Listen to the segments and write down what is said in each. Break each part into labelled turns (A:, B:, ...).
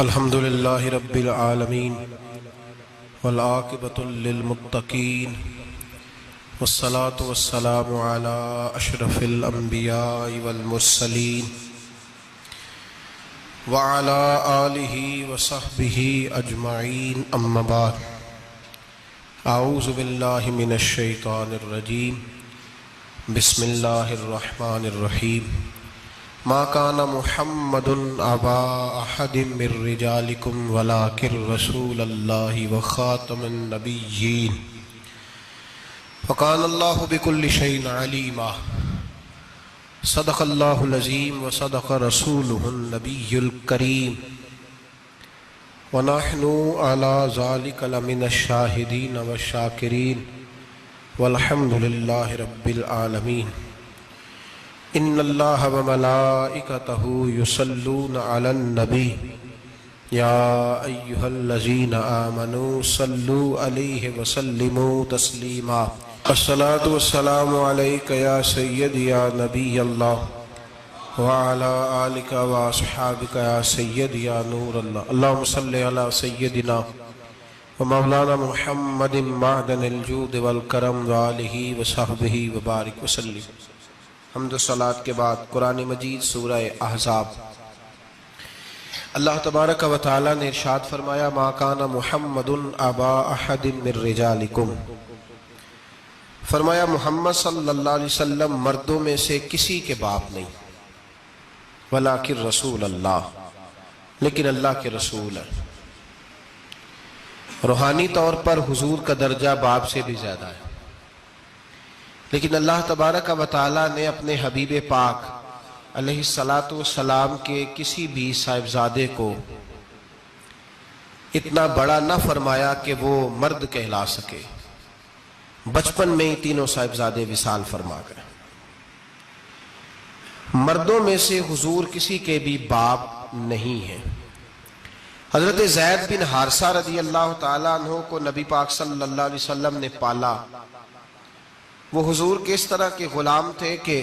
A: الحمد للہ رب العالمین والعاقبۃ للمتقین والصلاة والسلام علی اشرف الانبیاء والمرسلین وعلی آلہ وصحبہ اجمعین اما بعد اعوذ باللہ من الشیطان الرجیم بسم اللہ الرحمن الرحیم ما كان محمد ابا احد من رجالكم ولكن رسول الله وخاتم النبيين وكان الله بكل شيء عليما صدق الله العظيم وصدق رسوله النبي الكريم ونحن على ذلك لمن الشاهدين والشاكرين والحمد لله رب العالمين ان اللہ وملائکتہ یصلون علی النبی یا ایہا الذین آمنوا صلوا علیہ وسلموا تسلیما الصلاة والسلام علیک یا سیدی یا نبی اللہ وعلی آلک واصحابک یا سیدی یا نور اللہ اللہم صلی علی سیدنا ومولانا محمد معدن الجود والکرم وآلہ وصحبہ وبارک وسلم۔ حمد و صلاۃ کے بعد قرآن مجید سورہ احزاب۔ اللہ تبارک و تعالی نے ارشاد فرمایا ما کان محمد ابا احد من رجالکم، فرمایا محمد صلی اللہ علیہ وسلم مردوں میں سے کسی کے باپ نہیں، ولیکن رسول اللہ، لیکن اللہ کے رسول ہے۔ روحانی طور پر حضور کا درجہ باپ سے بھی زیادہ ہے، لیکن اللہ تبارک و تعالیٰ نے اپنے حبیب پاک علیہ السلام کے کسی بھی صاحبزادے کو اتنا بڑا نہ فرمایا کہ وہ مرد کہلا سکے۔ بچپن میں ہی تینوں صاحبزادے وصال فرما گئے۔ مردوں میں سے حضور کسی کے بھی باپ نہیں ہیں۔ حضرت زید بن حارثہ رضی اللہ تعالیٰ عنہ کو نبی پاک صلی اللہ علیہ وسلم نے پالا۔ وہ حضور کے اس طرح کے غلام تھے کہ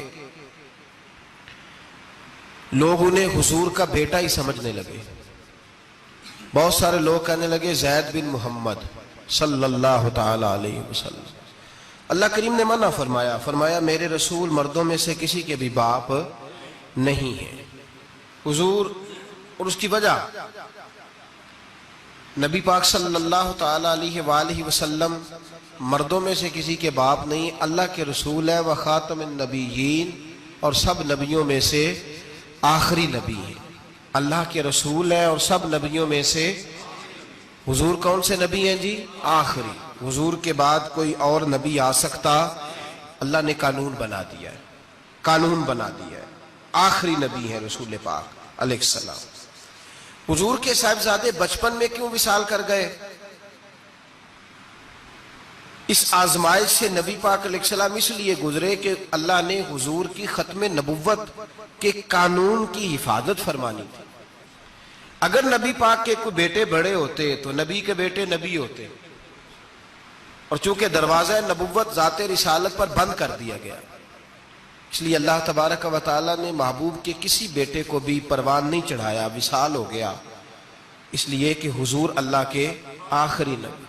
A: لوگ انہیں حضور کا بیٹا ہی سمجھنے لگے۔ بہت سارے لوگ کہنے لگے زید بن محمد صلی اللہ تعالی علیہ وسلم۔ اللہ کریم نے منع فرمایا، فرمایا میرے رسول مردوں میں سے کسی کے بھی باپ نہیں ہیں۔ حضور اور اس کی وجہ نبی پاک صلی اللہ تعالی علیہ وآلہ وسلم مردوں میں سے کسی کے باپ نہیں، اللہ کے رسول ہے، وخاتم النبیین، اور سب نبیوں میں سے آخری نبی ہیں۔ اللہ کے رسول ہیں اور سب نبیوں میں سے حضور کون سے نبی ہیں جی؟ آخری۔ حضور کے بعد کوئی اور نبی آ سکتا؟ اللہ نے قانون بنا دیا ہے، قانون بنا دیا ہے، آخری نبی ہیں رسول پاک علیہ السلام۔ حضور کے صاحبزادے بچپن میں کیوں وصال کر گئے؟ اس آزمائش سے نبی پاک علیہ السلام اس لیے گزرے کہ اللہ نے حضور کی ختم نبوت کے قانون کی حفاظت فرمانی تھی۔ اگر نبی پاک کے کوئی بیٹے بڑے ہوتے تو نبی کے بیٹے نبی ہوتے، اور چونکہ دروازہ نبوت ذات رسالت پر بند کر دیا گیا، اس لیے اللہ تبارک و تعالی نے محبوب کے کسی بیٹے کو بھی پروان نہیں چڑھایا، وصال ہو گیا، اس لیے کہ حضور اللہ کے آخری نبی۔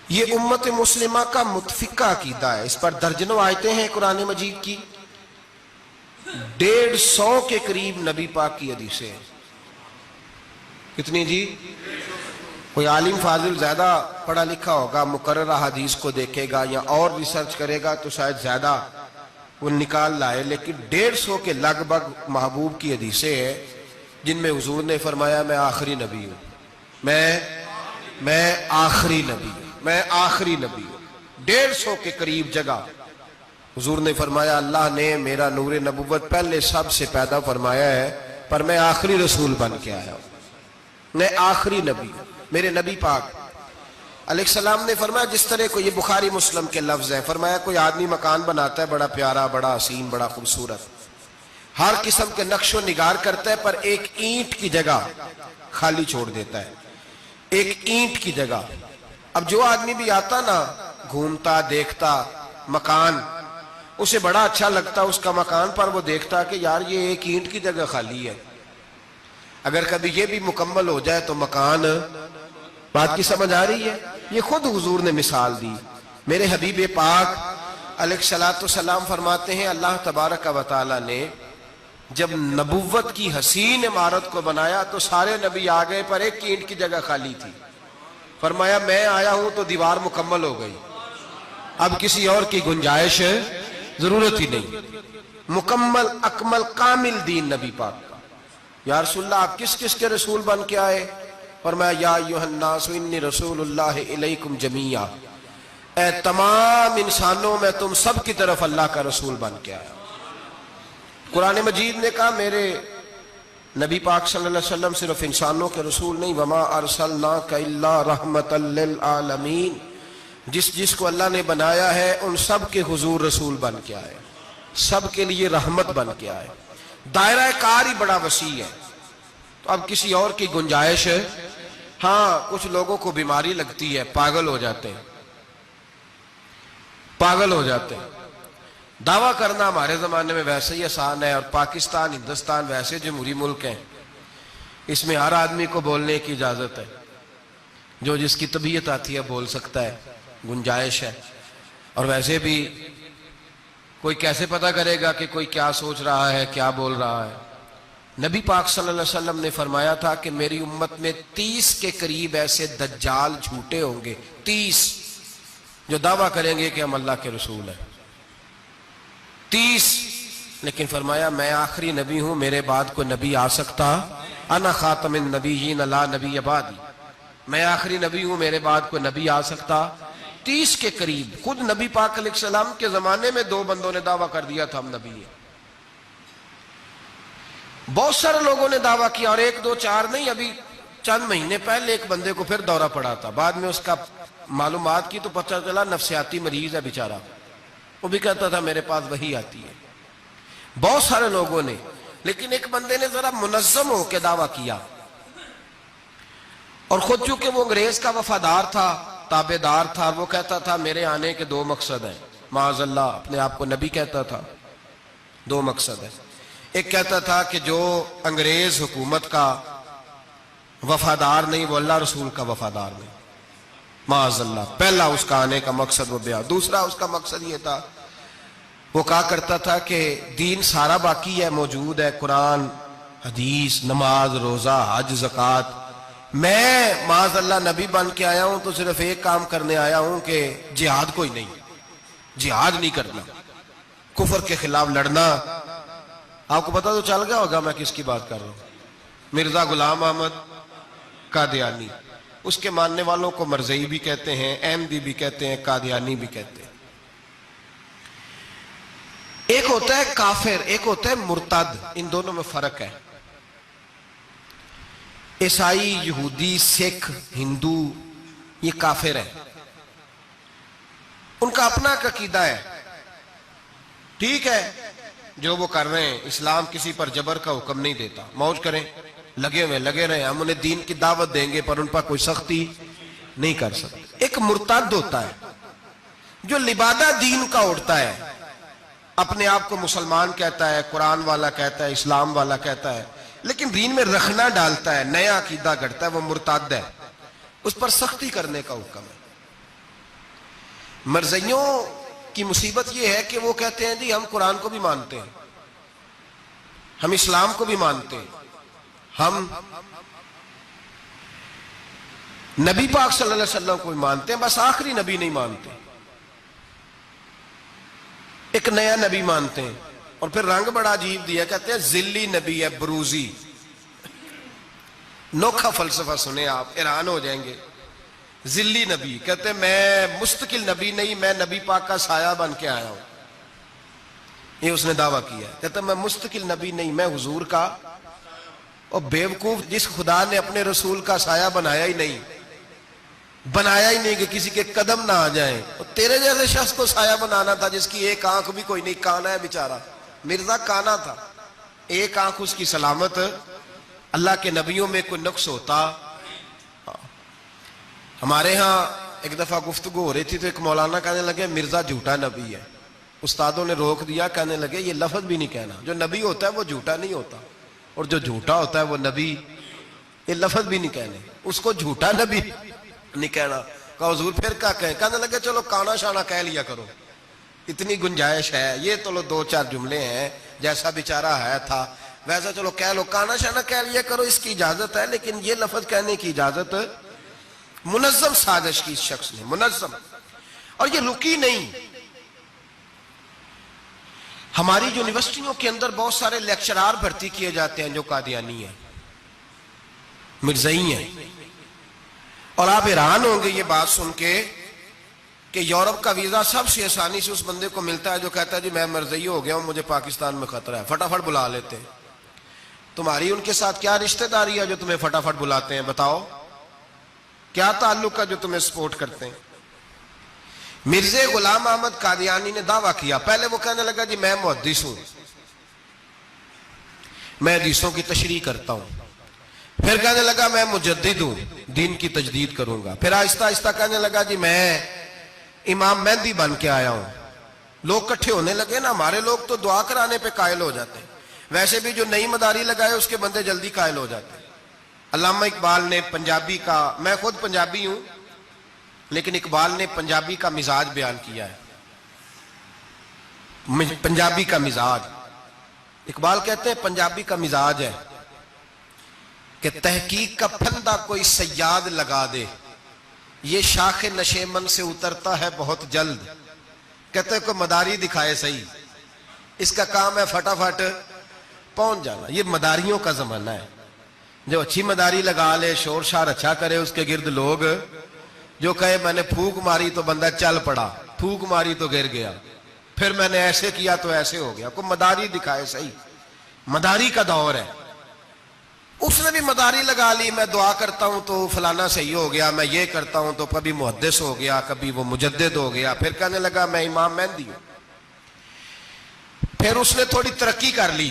A: یہ امت مسلمہ کا متفقہ عقیدہ ہے، اس پر درجنوں آیتیں ہیں قرآن مجید کی، 150 کے قریب نبی پاک کی حدیثیں ہیں۔ کتنی جی؟ کوئی عالم فاضل زیادہ پڑھا لکھا ہوگا، مقررہ حدیث کو دیکھے گا یا اور ریسرچ کرے گا تو شاید زیادہ وہ نکال لائے، لیکن 150 کے لگ بھگ محبوب کی حدیثیں ہیں جن میں حضور نے فرمایا میں آخری نبی ہوں، میں آخری نبی ہوں، میں آخری نبی ہوں۔ 150 کے قریب جگہ حضور نے فرمایا اللہ نے میرا نور نبوت پہلے سب سے پیدا فرمایا ہے، پر میں آخری رسول بن کے آیا ہوں، میں آخری نبی ہوں۔ میرے نبی پاک علیہ السلام نے فرمایا، جس طرح کو یہ بخاری مسلم کے لفظ ہیں، فرمایا کوئی آدمی مکان بناتا ہے بڑا پیارا، بڑا حسین، بڑا خوبصورت، ہر قسم کے نقش و نگار کرتا ہے، پر ایک اینٹ کی جگہ خالی چھوڑ دیتا ہے، ایک اینٹ کی جگہ۔ اب جو آدمی بھی آتا نا، گھومتا دیکھتا مکان، اسے بڑا اچھا لگتا اس کا مکان، پر وہ دیکھتا کہ یار یہ ایک اینٹ کی جگہ خالی ہے۔ اگر کبھی یہ بھی مکمل ہو جائے تو مکان، بات کی سمجھ آ رہی ہے؟ یہ خود حضور نے مثال دی۔ میرے حبیب پاک علیہ الصلوۃ والسلام فرماتے ہیں اللہ تبارک و تعالی نے جب نبوت کی حسین عمارت کو بنایا تو سارے نبی آ گئے پر ایک اینٹ کی جگہ خالی تھی۔ فرمایا میں آیا ہوں تو دیوار مکمل ہو گئی، اب کسی اور کی گنجائش ضرورت ہی نہیں۔ مکمل اکمل کامل دین نبی پاک کا۔ یا رسول اللہ آپ کس کس کے رسول بن کے آئے؟ فرمایا یا ایھا الناس انی رسول اللہ الیکم جمیعا، اے تمام انسانوں میں تم سب کی طرف اللہ کا رسول بن کے آیا۔ قرآن مجید نے کہا میرے نبی پاک صلی اللہ علیہ وسلم صرف انسانوں کے رسول نہیں، وما ارسلناک الا رحمتا للعالمین، جس جس کو اللہ نے بنایا ہے ان سب کے حضور رسول بن کے آئے، سب کے لیے رحمت بن کے آئے۔ دائرہ کار ہی بڑا وسیع ہے، تو اب کسی اور کی گنجائش ہے؟ ہاں کچھ لوگوں کو بیماری لگتی ہے، پاگل ہو جاتے ہیں، پاگل ہو جاتے ہیں۔ دعویٰ کرنا ہمارے زمانے میں ویسے ہی آسان ہے، اور پاکستان ہندوستان ویسے جمہوری ملک ہیں، اس میں ہر آدمی کو بولنے کی اجازت ہے، جو جس کی طبیعت آتی ہے بول سکتا ہے، گنجائش ہے۔ اور ویسے بھی کوئی کیسے پتہ کرے گا کہ کوئی کیا سوچ رہا ہے، کیا بول رہا ہے؟ نبی پاک صلی اللہ علیہ وسلم نے فرمایا تھا کہ میری امت میں 30 کے قریب ایسے دجال جھوٹے ہوں گے، 30 جو دعویٰ کریں گے کہ ہم اللہ کے رسول ہیں، 30۔ لیکن فرمایا میں آخری نبی ہوں، میرے بعد کوئی نبی آ سکتا، انا خاتم النبیین لا نبی بعدی، میں آخری نبی ہوں، میرے بعد کوئی نبی آ سکتا۔ 30 کے قریب۔ خود نبی پاک علیہ السلام کے زمانے میں 2 بندوں نے دعویٰ کر دیا تھا ہم نبی ہیں، بہت سارے لوگوں نے دعویٰ کیا، اور 1 2 4 نہیں، ابھی چند مہینے پہلے ایک بندے کو پھر دورہ پڑا تھا، بعد میں اس کا معلومات کی تو پتہ چلا نفسیاتی مریض ہے بیچارہ، وہ بھی کہتا تھا میرے پاس وحی آتی ہے۔ بہت سارے لوگوں نے، لیکن ایک بندے نے ذرا منظم ہو کے دعویٰ کیا، اور خود چونکہ وہ انگریز کا وفادار تھا، تابع دار تھا، وہ کہتا تھا میرے آنے کے 2 مقصد ہیں، معاذ اللہ اپنے آپ کو نبی کہتا تھا، 2 مقصد ہیں۔ ایک کہتا تھا کہ جو انگریز حکومت کا وفادار نہیں وہ اللہ رسول کا وفادار نہیں، معاذ اللہ، پہلا اس کا آنے کا مقصد وہ بیان۔ دوسرا اس کا مقصد یہ تھا، وہ کہا کرتا تھا کہ دین سارا باقی ہے، موجود ہے، قرآن، حدیث، نماز، روزہ، حج، زکوٰۃ، میں معاذ اللہ نبی بن کے آیا ہوں تو صرف ایک کام کرنے آیا ہوں کہ جہاد کوئی نہیں، جہاد نہیں کرنا، کفر کے خلاف لڑنا۔ آپ کو پتہ تو چل گیا ہوگا میں کس کی بات کر رہا ہوں، مرزا غلام احمد قادیانی، اس کے ماننے والوں کو مرزئی بھی کہتے ہیں، احمدی بھی کہتے ہیں، قادیانی بھی کہتے ہیں۔ ایک ہوتا ہے کافر، ایک ہوتا ہے مرتد، ان دونوں میں فرق ہے۔ عیسائی، یہودی، سکھ، ہندو یہ کافر ہیں، ان کا اپنا عقیدہ ہے، ٹھیک ہے جو وہ کر رہے ہیں، اسلام کسی پر جبر کا حکم نہیں دیتا، موج کریں، لگے رہے، ہم انہیں دین کی دعوت دیں گے پر ان پر کوئی سختی نہیں کر سکتے۔ ایک مرتد ہوتا ہے جو لبادہ دین کا اڑتا ہے، اپنے آپ کو مسلمان کہتا ہے، قرآن والا کہتا ہے، اسلام والا کہتا ہے، لیکن دین میں رخنا ڈالتا ہے، نیا عقیدہ گھڑتا ہے، وہ مرتد ہے، اس پر سختی کرنے کا حکم ہے۔ مرزائیوں کی مصیبت یہ ہے کہ وہ کہتے ہیں جی ہم قرآن کو بھی مانتے ہیں، ہم اسلام کو بھی مانتے ہیں، ہم نبی پاک صلی اللہ علیہ وسلم کو بھی مانتے ہیں، بس آخری نبی نہیں مانتے، ایک نیا نبی مانتے ہیں، اور پھر رنگ بڑا عجیب دیا، کہتے ہیں ذلی نبی ہے، بروزی۔ نوکھا فلسفہ سنے آپ حیران ہو جائیں گے۔ ذلی نبی کہتے ہیں میں مستقل نبی نہیں، میں نبی پاک کا سایہ بن کے آیا ہوں، یہ اس نے دعویٰ کیا۔ کہتا ہے میں مستقل نبی نہیں، میں حضور کا۔ اور بیوقوف، جس خدا نے اپنے رسول کا سایہ بنایا ہی نہیں کہ کسی کے قدم نہ آ جائیں، اور تیرے جیسے شخص کو سایہ بنانا تھا جس کی ایک آنکھ بھی کوئی نہیں، کانا ہے بیچارہ، مرزا کانا تھا، ایک آنکھ اس کی سلامت، اللہ کے نبیوں میں کوئی نقص ہوتا۔ ہمارے ہاں ایک دفعہ گفتگو ہو رہی تھی تو ایک مولانا کہنے لگے مرزا جھوٹا نبی ہے، استادوں نے روک دیا، کہنے لگے یہ لفظ بھی نہیں کہنا، جو نبی ہوتا ہے وہ جھوٹا نہیں ہوتا، اور جو جھوٹا ہوتا ہے وہ نبی یہ لفظ بھی نہیں کہنے، اس کو جھوٹا نبی نہیں کہنا. کہا حضور پھر کیا کہیں؟ کہنے لگے چلو کانا شانا کہہ لیا کرو، اتنی گنجائش ہے، یہ تو لو 2-4 جملے ہیں، جیسا بیچارہ ہے تھا ویسا چلو کہہ لو، کانا شانا کہہ لیا کرو، اس کی اجازت ہے، لیکن یہ لفظ کہنے کی اجازت منظم سازش کی اس شخص نے، منظم. اور یہ رکی نہیں. ہماری یونیورسٹیوں کے اندر بہت سارے لیکچرار بھرتی کیے جاتے ہیں جو قادیانی ہیں، مرزائی ہیں، اور آپ حیران ہوں گے یہ بات سن کے کہ یورپ کا ویزا سب سے آسانی سے اس بندے کو ملتا ہے جو کہتا ہے جی میں مرزائی ہو گیا ہوں، مجھے پاکستان میں خطرہ ہے، فٹافٹ بلا لیتے ہیں. تمہاری ان کے ساتھ کیا رشتہ داری ہے جو تمہیں فٹافٹ بلاتے ہیں؟ بتاؤ کیا تعلق ہے جو تمہیں سپورٹ کرتے ہیں؟ مرزا غلام احمد قادیانی نے دعویٰ کیا، پہلے وہ کہنے لگا جی میں محدث ہوں، میں حدیثوں کی تشریح کرتا ہوں. پھر کہنے لگا میں مجدد ہوں، دین کی تجدید کروں گا. پھر آہستہ آہستہ کہنے لگا جی میں امام مہدی بن کے آیا ہوں. لوگ کٹھے ہونے لگے نا، ہمارے لوگ تو دعا کرانے پہ قائل ہو جاتے ہیں، ویسے بھی جو نئی مداری لگائے اس کے بندے جلدی قائل ہو جاتے ہیں. علامہ اقبال نے پنجابی کا، میں خود پنجابی ہوں لیکن اقبال نے پنجابی کا مزاج بیان کیا ہے. پنجابی کا مزاج، اقبال کہتے ہیں پنجابی کا مزاج ہے کہ تحقیق کا پھندہ کوئی سیاد لگا دے، یہ شاخ نشیمن سے اترتا ہے بہت جلد. کہتے ہیں کوئی مداری دکھائے صحیح، اس کا کام ہے فٹافٹ پہنچ جانا. یہ مداریوں کا زمانہ ہے، جو اچھی مداری لگا لے، شور شار اچھا کرے، اس کے گرد لوگ، جو کہے میں نے پھونک ماری تو بندہ چل پڑا، پھونک ماری تو گر گیا، پھر میں نے ایسے کیا تو ایسے ہو گیا. کوئی مداری دکھائے صحیح، مداری کا دور ہے. اس نے بھی مداری لگا لی، میں دعا کرتا ہوں تو فلانا صحیح ہو گیا، میں یہ کرتا ہوں تو کبھی محدث ہو گیا، کبھی وہ مجدد ہو گیا. پھر کہنے لگا میں امام مہدی ہوں. پھر اس نے تھوڑی ترقی کر لی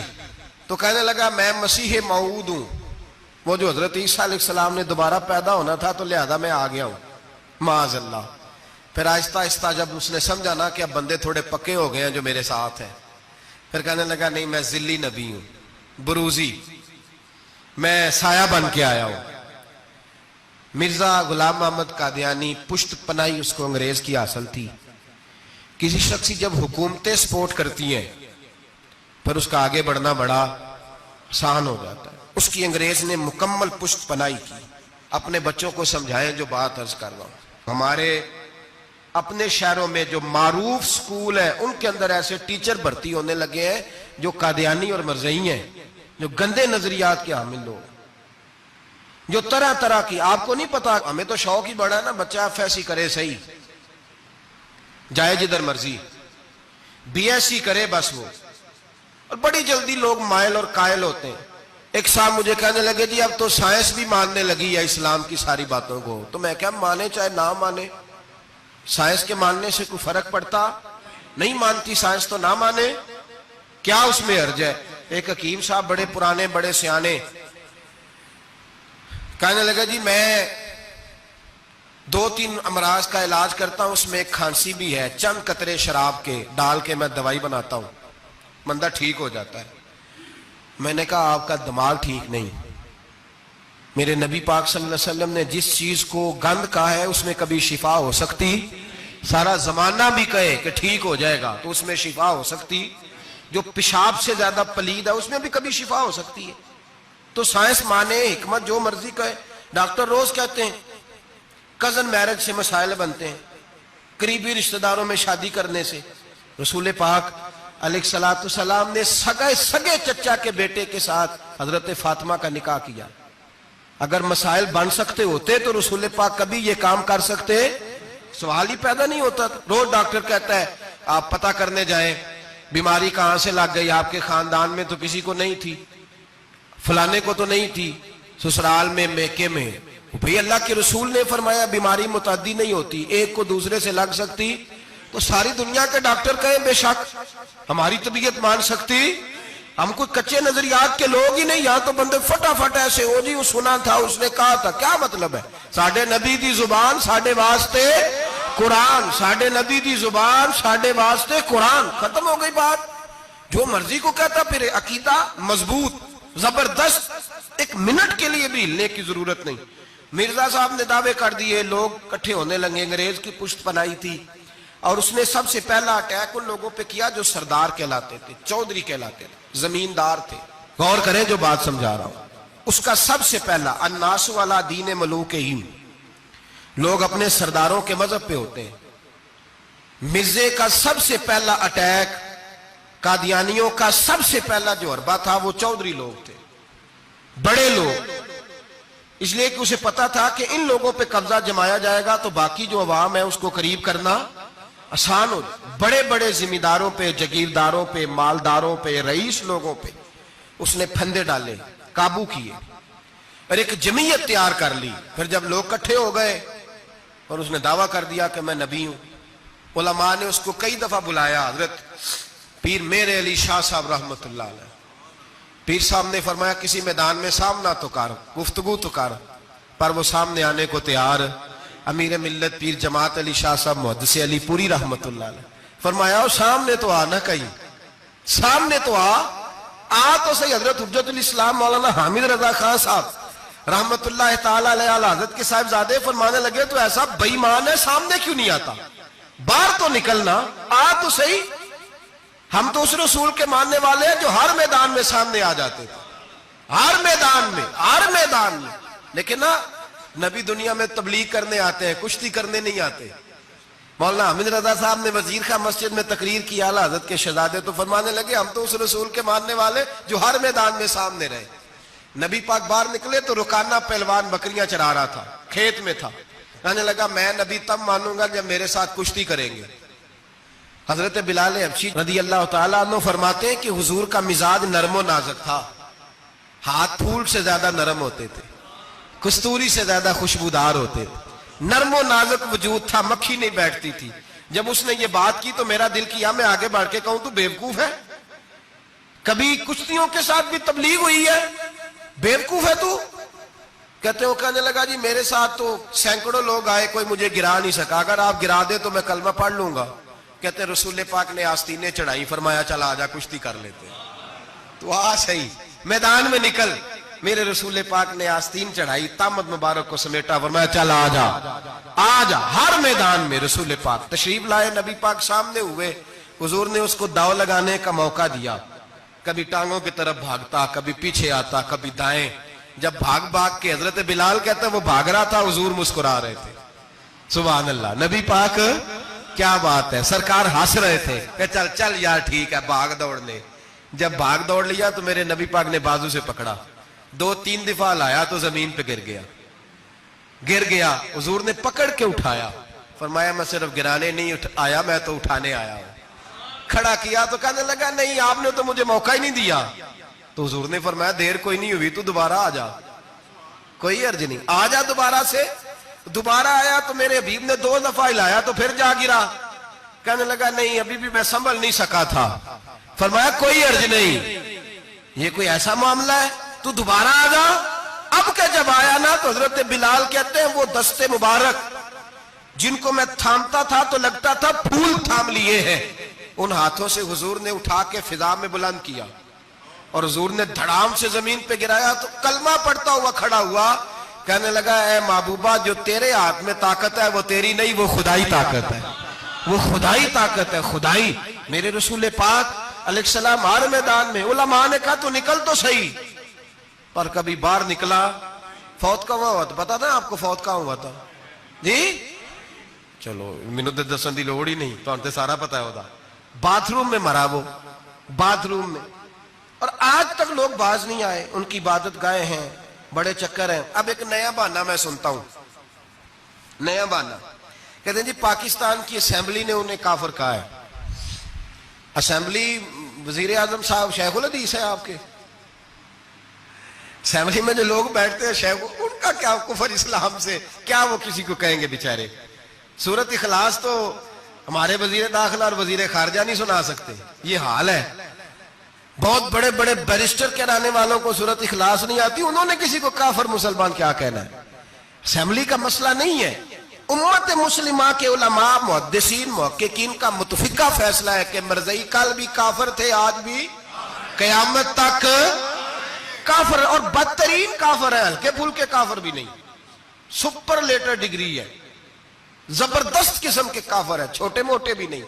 A: تو کہنے لگا میں مسیح موعود ہوں، وہ جو حضرت عیسیٰ علیہ السلام نے دوبارہ پیدا ہونا تھا تو لہذا میں آ گیا ہوں، معاذ اللہ. پھر آہستہ آہستہ جب اس نے سمجھا نا کہ اب بندے تھوڑے پکے ہو گئے ہیں جو میرے ساتھ ہیں، پھر کہنے لگا نہیں میں ذلی نبی ہوں، بروزی، میں سایہ بن کے آیا ہوں. مرزا غلام احمد قادیانی، پشت پناہی اس کو انگریز کی حاصل تھی. کسی شخص جب حکومتیں سپورٹ کرتی ہیں پھر اس کا آگے بڑھنا بڑا آسان ہو جاتا ہے. اس کی انگریز نے مکمل پشت پناہی کی. اپنے بچوں کو سمجھائیں جو بات عرض کر رہا ہوں. ہمارے اپنے شہروں میں جو معروف سکول ہیں ان کے اندر ایسے ٹیچر بھرتی ہونے لگے ہیں جو قادیانی اور مرزائی ہیں، جو گندے نظریات کے حامل لوگ، جو طرح طرح کی، آپ کو نہیں پتا، ہمیں تو شوق ہی بڑا ہے نا، بچہ ایف ایس سی کرے صحیح، جائے جدھر مرضی، بی ایس سی کرے بس وہ، اور بڑی جلدی لوگ مائل اور قائل ہوتے ہیں. ایک صاحب مجھے کہنے لگے جی اب تو سائنس بھی ماننے لگی ہے اسلام کی ساری باتوں کو. تو میں کیا مانے چاہے نہ مانے، سائنس کے ماننے سے کوئی فرق پڑتا؟ نہیں مانتی سائنس تو نہ مانے، کیا اس میں حرج ہے؟ ایک حکیم صاحب بڑے پرانے بڑے سیانے کہنے لگا جی میں 2-3 امراض کا علاج کرتا ہوں، اس میں ایک کھانسی بھی ہے، چند قطرے شراب کے ڈال کے میں دوائی بناتا ہوں، بندہ ٹھیک ہو جاتا ہے. میں نے کہا آپ کا دماغ ٹھیک نہیں. میرے نبی پاک صلی اللہ علیہ وسلم نے جس چیز کو گند کہا ہے اس میں کبھی شفا ہو سکتی، سارا زمانہ بھی کہے کہ ٹھیک ہو جائے گا تو اس میں شفا ہو سکتی. جو پیشاب سے زیادہ پلید ہے اس میں بھی کبھی شفا ہو سکتی ہے. تو سائنس مانے، حکمت جو مرضی کہے. ڈاکٹر روز کہتے ہیں کزن میرج سے مسائل بنتے ہیں، قریبی رشتہ داروں میں شادی کرنے سے. رسول پاک علیہ الصلوۃ والسلام نے سگے چچا کے بیٹے کے ساتھ حضرت فاطمہ کا نکاح کیا. اگر مسائل بن سکتے ہوتے تو رسول پاک کبھی یہ کام کر سکتے؟ سوال ہی پیدا نہیں ہوتا. روز ڈاکٹر کہتا ہے آپ پتہ کرنے جائیں بیماری کہاں سے لگ گئی، آپ کے خاندان میں تو کسی کو نہیں تھی، فلانے کو تو نہیں تھی، سسرال میں میکے میں. بھئی اللہ کے رسول نے فرمایا بیماری متعدی نہیں ہوتی، ایک کو دوسرے سے لگ سکتی. تو ساری دنیا کے ڈاکٹر کہیں بے شک ہماری طبیعت مان سکتی، ہم کوئی کچے نظریات کے لوگ ہی نہیں. یہاں تو بندے فٹافٹ ایسے ہو جی وہ سنا تھا اس نے کہا تھا. کیا مطلب ہے؟ ساڈے نبی دی زبان ساڈے واسطے قرآن، ساڈے نبی دی زبان ساڈے واسطے قرآن، ختم ہو گئی بات. جو مرضی کو کہتا، پھر عقیدہ مضبوط. زبردست، ایک منٹ کے لیے بھی ہلنے کی ضرورت نہیں۔ مرزا صاحب نے دعوے کر دیے، لوگ کٹھے ہونے لگے، انگریز کی پشت پنائی تھی، اور اس نے سب سے پہلا اٹیک ان لوگوں پہ کیا جو سردار کہلاتے تھے، چودھری کہلاتے تھے، زمیندار تھے۔ غور کریں جو بات سمجھا رہا ہوں۔ اس کا سب سے پہلا الناس والا دین ملوکہم، لوگ اپنے سرداروں کے مذہب پہ ہوتے ہیں۔ مرزے کا سب سے پہلا اٹیک، قادیانیوں کا سب سے پہلا جو حربہ تھا وہ چودھری لوگ تھے، بڑے لوگ، اس لیے کہ اسے پتا تھا کہ ان لوگوں پہ قبضہ جمایا جائے گا تو باقی جو عوام ہے اس کو قریب کرنا آسان ہو۔ بڑے بڑے ذمہ داروں پہ، جگیرداروں پہ، مالداروں پہ، رئیس لوگوں پہ اس نے پھندے ڈالے، قابو کیے، اور ایک جمعیت تیار کر لی۔ پھر جب لوگ کٹھے ہو گئے اور اس نے دعویٰ کر دیا کہ میں نبی ہوں، علماء نے اس کو کئی دفعہ بلایا، حضرت پیر میر علی شاہ صاحب رحمت اللہ علیہ، پیر صاحب نے فرمایا کسی میدان میں سامنا تو کر، گفتگو تو کر، پر وہ سامنے آنے کو تیار۔ امیر ملت پیر جماعت علی شاہ صاحب محدث علی پوری رحمت اللہ علیہ فرمایا سامنے تو آ نہ کہیں، سامنے تو آ تو صحیح۔ حضرت حجت الاسلام مولانا حامد رضا خان صاحب رحمت اللہ تعالی علیہ حضرت کے صاحبزادے فرمانے لگے تو ایسا بے ایمان ہے، سامنے کیوں نہیں آتا، باہر تو نکلنا، آ تو صحیح۔ ہم تو اس رسول کے ماننے والے ہیں جو ہر میدان میں سامنے آ جاتے تھے، ہر میدان میں، ہر میدان میں، لیکن نبی دنیا میں تبلیغ کرنے آتے ہیں، کشتی کرنے نہیں آتے۔ مولانا حامد رضا صاحب نے وزیر خان مسجد میں تقریر کی، اعلیٰ حضرت کے شہزادے تو فرمانے لگے ہم تو اس رسول کے ماننے والے جو ہر میدان میں سامنے رہے۔ نبی پاک باہر نکلے تو رکانہ پہلوان بکریاں چرا رہا تھا، کھیت میں تھا، کہنے لگا میں نبی تب مانوں گا جب میرے ساتھ کشتی کریں گے۔ حضرت بلال حبشی رضی اللہ تعالیٰ عنہ فرماتے ہیں کہ حضور کا مزاج نرم و نازک تھا، ہاتھ پھول سے زیادہ نرم ہوتے تھے، کستوری سے زیادہ خوشبودار ہوتے تھے، نرم و نازک وجود تھا، مکھی نہیں بیٹھتی تھی۔ جب اس نے یہ بات کی تو میرا دل کیا میں آگے بڑھ کے کہوں تو بیوقوف ہے، کبھی کشتیوں کے ساتھ بھی تبلیغ ہوئی ہے، بیوقوف ہے تو؟ کہتے ہو، کہنے لگا جی میرے ساتھ تو سینکڑوں لوگ آئے، کوئی مجھے گرا نہیں سکا، اگر آپ گرا دے تو میں کلمہ پڑھ لوں گا۔ کہتے ہیں رسول پاک نے آستینیں چڑھائی، فرمایا چلا آجا کشتی کر لیتے، تو صحیح میدان میں نکل۔ میرے رسول پاک نے آستین چڑھائی، تامت مبارک کو سمیٹا، فرمایا چلا آجا آجا۔ ہر میدان میں رسول پاک تشریف لائے، نبی پاک سامنے ہوئے، حضور نے اس کو داؤ لگانے کا موقع دیا، کبھی ٹانگوں کی طرف بھاگتا، کبھی پیچھے آتا، کبھی دائیں۔ جب بھاگ بھاگ کے حضرت بلال کہتا ہے وہ بھاگ رہا تھا، حضور مسکرا رہے تھے، سبحان اللہ۔ نبی پاک کیا بات ہے، سرکار ہنس رہے تھے کہ چل چل یار ٹھیک ہے، بھاگ دوڑ لے۔ جب بھاگ دوڑ لیا تو میرے نبی پاک نے بازو سے پکڑا، 2-3 دفعہ لایا تو زمین پہ گر گیا۔ حضور نے پکڑ کے اٹھایا، فرمایا میں صرف گرانے نہیں آیا، میں تو اٹھانے آیا ہوں۔ کھڑا کیا تو کہنے لگا نہیں آپ نے تو مجھے موقع ہی نہیں دیا۔ تو حضور نے فرمایا دیر کوئی نہیں ہوئی، تو دوبارہ آ جا، کوئی عرض نہیں، آ جا دوبارہ سے۔ دوبارہ آیا تو میرے حبیب نے 2 دفعہ ہلایا تو پھر جا گرا، کہنے لگا نہیں ابھی بھی میں سنبھل نہیں سکا تھا۔ فرمایا کوئی عرض نہیں، یہ کوئی ایسا معاملہ ہے، تو دوبارہ آ جا۔ اب کہ جب آیا نا تو حضرت بلال کہتے ہیں وہ دستے مبارک جن کو میں تھامتا تھا تو لگتا تھا پھول تھام لیے ہیں، ان ہاتھوں سے حضور نے اٹھا کے فضا میں بلند کیا اور حضور نے دھڑام سے زمین پہ گرایا تو کلمہ پڑھتا ہوا کھڑا ہوا، کہنے لگا اے محبوبہ جو تیرے ہاتھ میں طاقت ہے وہ تیری نہیں، وہ خدائی طاقت ہے، وہ خدائی طاقت ہے، خدائی۔ میرے رسول پاک علیہ السلام ہر میدان میں، علماء نے کہا تو نکل تو صحیح، پر کبھی باہر نکلا، فوت کہاں ہوا تھا پتا تھا آپ کو؟ فوت کہاں ہوا تھا جی؟ چلو مینوں تے دسن دی لوڑ ہی نہیں، تہاں تے سارا پتا ہے ہوتا، باتھ روم میں مرا، وہ باتھ روم میں، اور آج تک لوگ باز نہیں آئے، ان کی عبادت گاہیں ہیں، بڑے چکر ہیں۔ اب ایک نیا بہانہ میں سنتا ہوں، نیا بہانہ، کہتے ہیں جی پاکستان کی اسمبلی نے انہیں کافر کہا ہے۔ اسمبلی وزیر اعظم صاحب شیخ الحدیث ہے آپ کے، اسمبلی میں جو لوگ بیٹھتے ہیں شیخ، ان کا کیا کفر اسلام سے، کیا وہ کسی کو کہیں گے بیچارے؟ سورت اخلاص تو ہمارے وزیر داخلہ اور وزیر خارجہ نہیں سنا سکتے، یہ حال ہے۔ بہت بڑے بڑے بیرسٹر کہلانے والوں کو سورت اخلاص نہیں آتی، انہوں نے کسی کو کافر مسلمان کیا کہنا ہے؟ اسمبلی کا مسئلہ نہیں ہے، امت مسلمہ کے علماء محدثین محققین کا متفقہ فیصلہ ہے کہ مرزائی کل بھی کافر تھے، آج بھی قیامت تک کافر اور بدترین کافر ہے، ہلکے پھلکے کافر بھی نہیں، سپرلیٹر ڈگری ہے، زبردست قسم کے کافر ہے، چھوٹے موٹے بھی نہیں،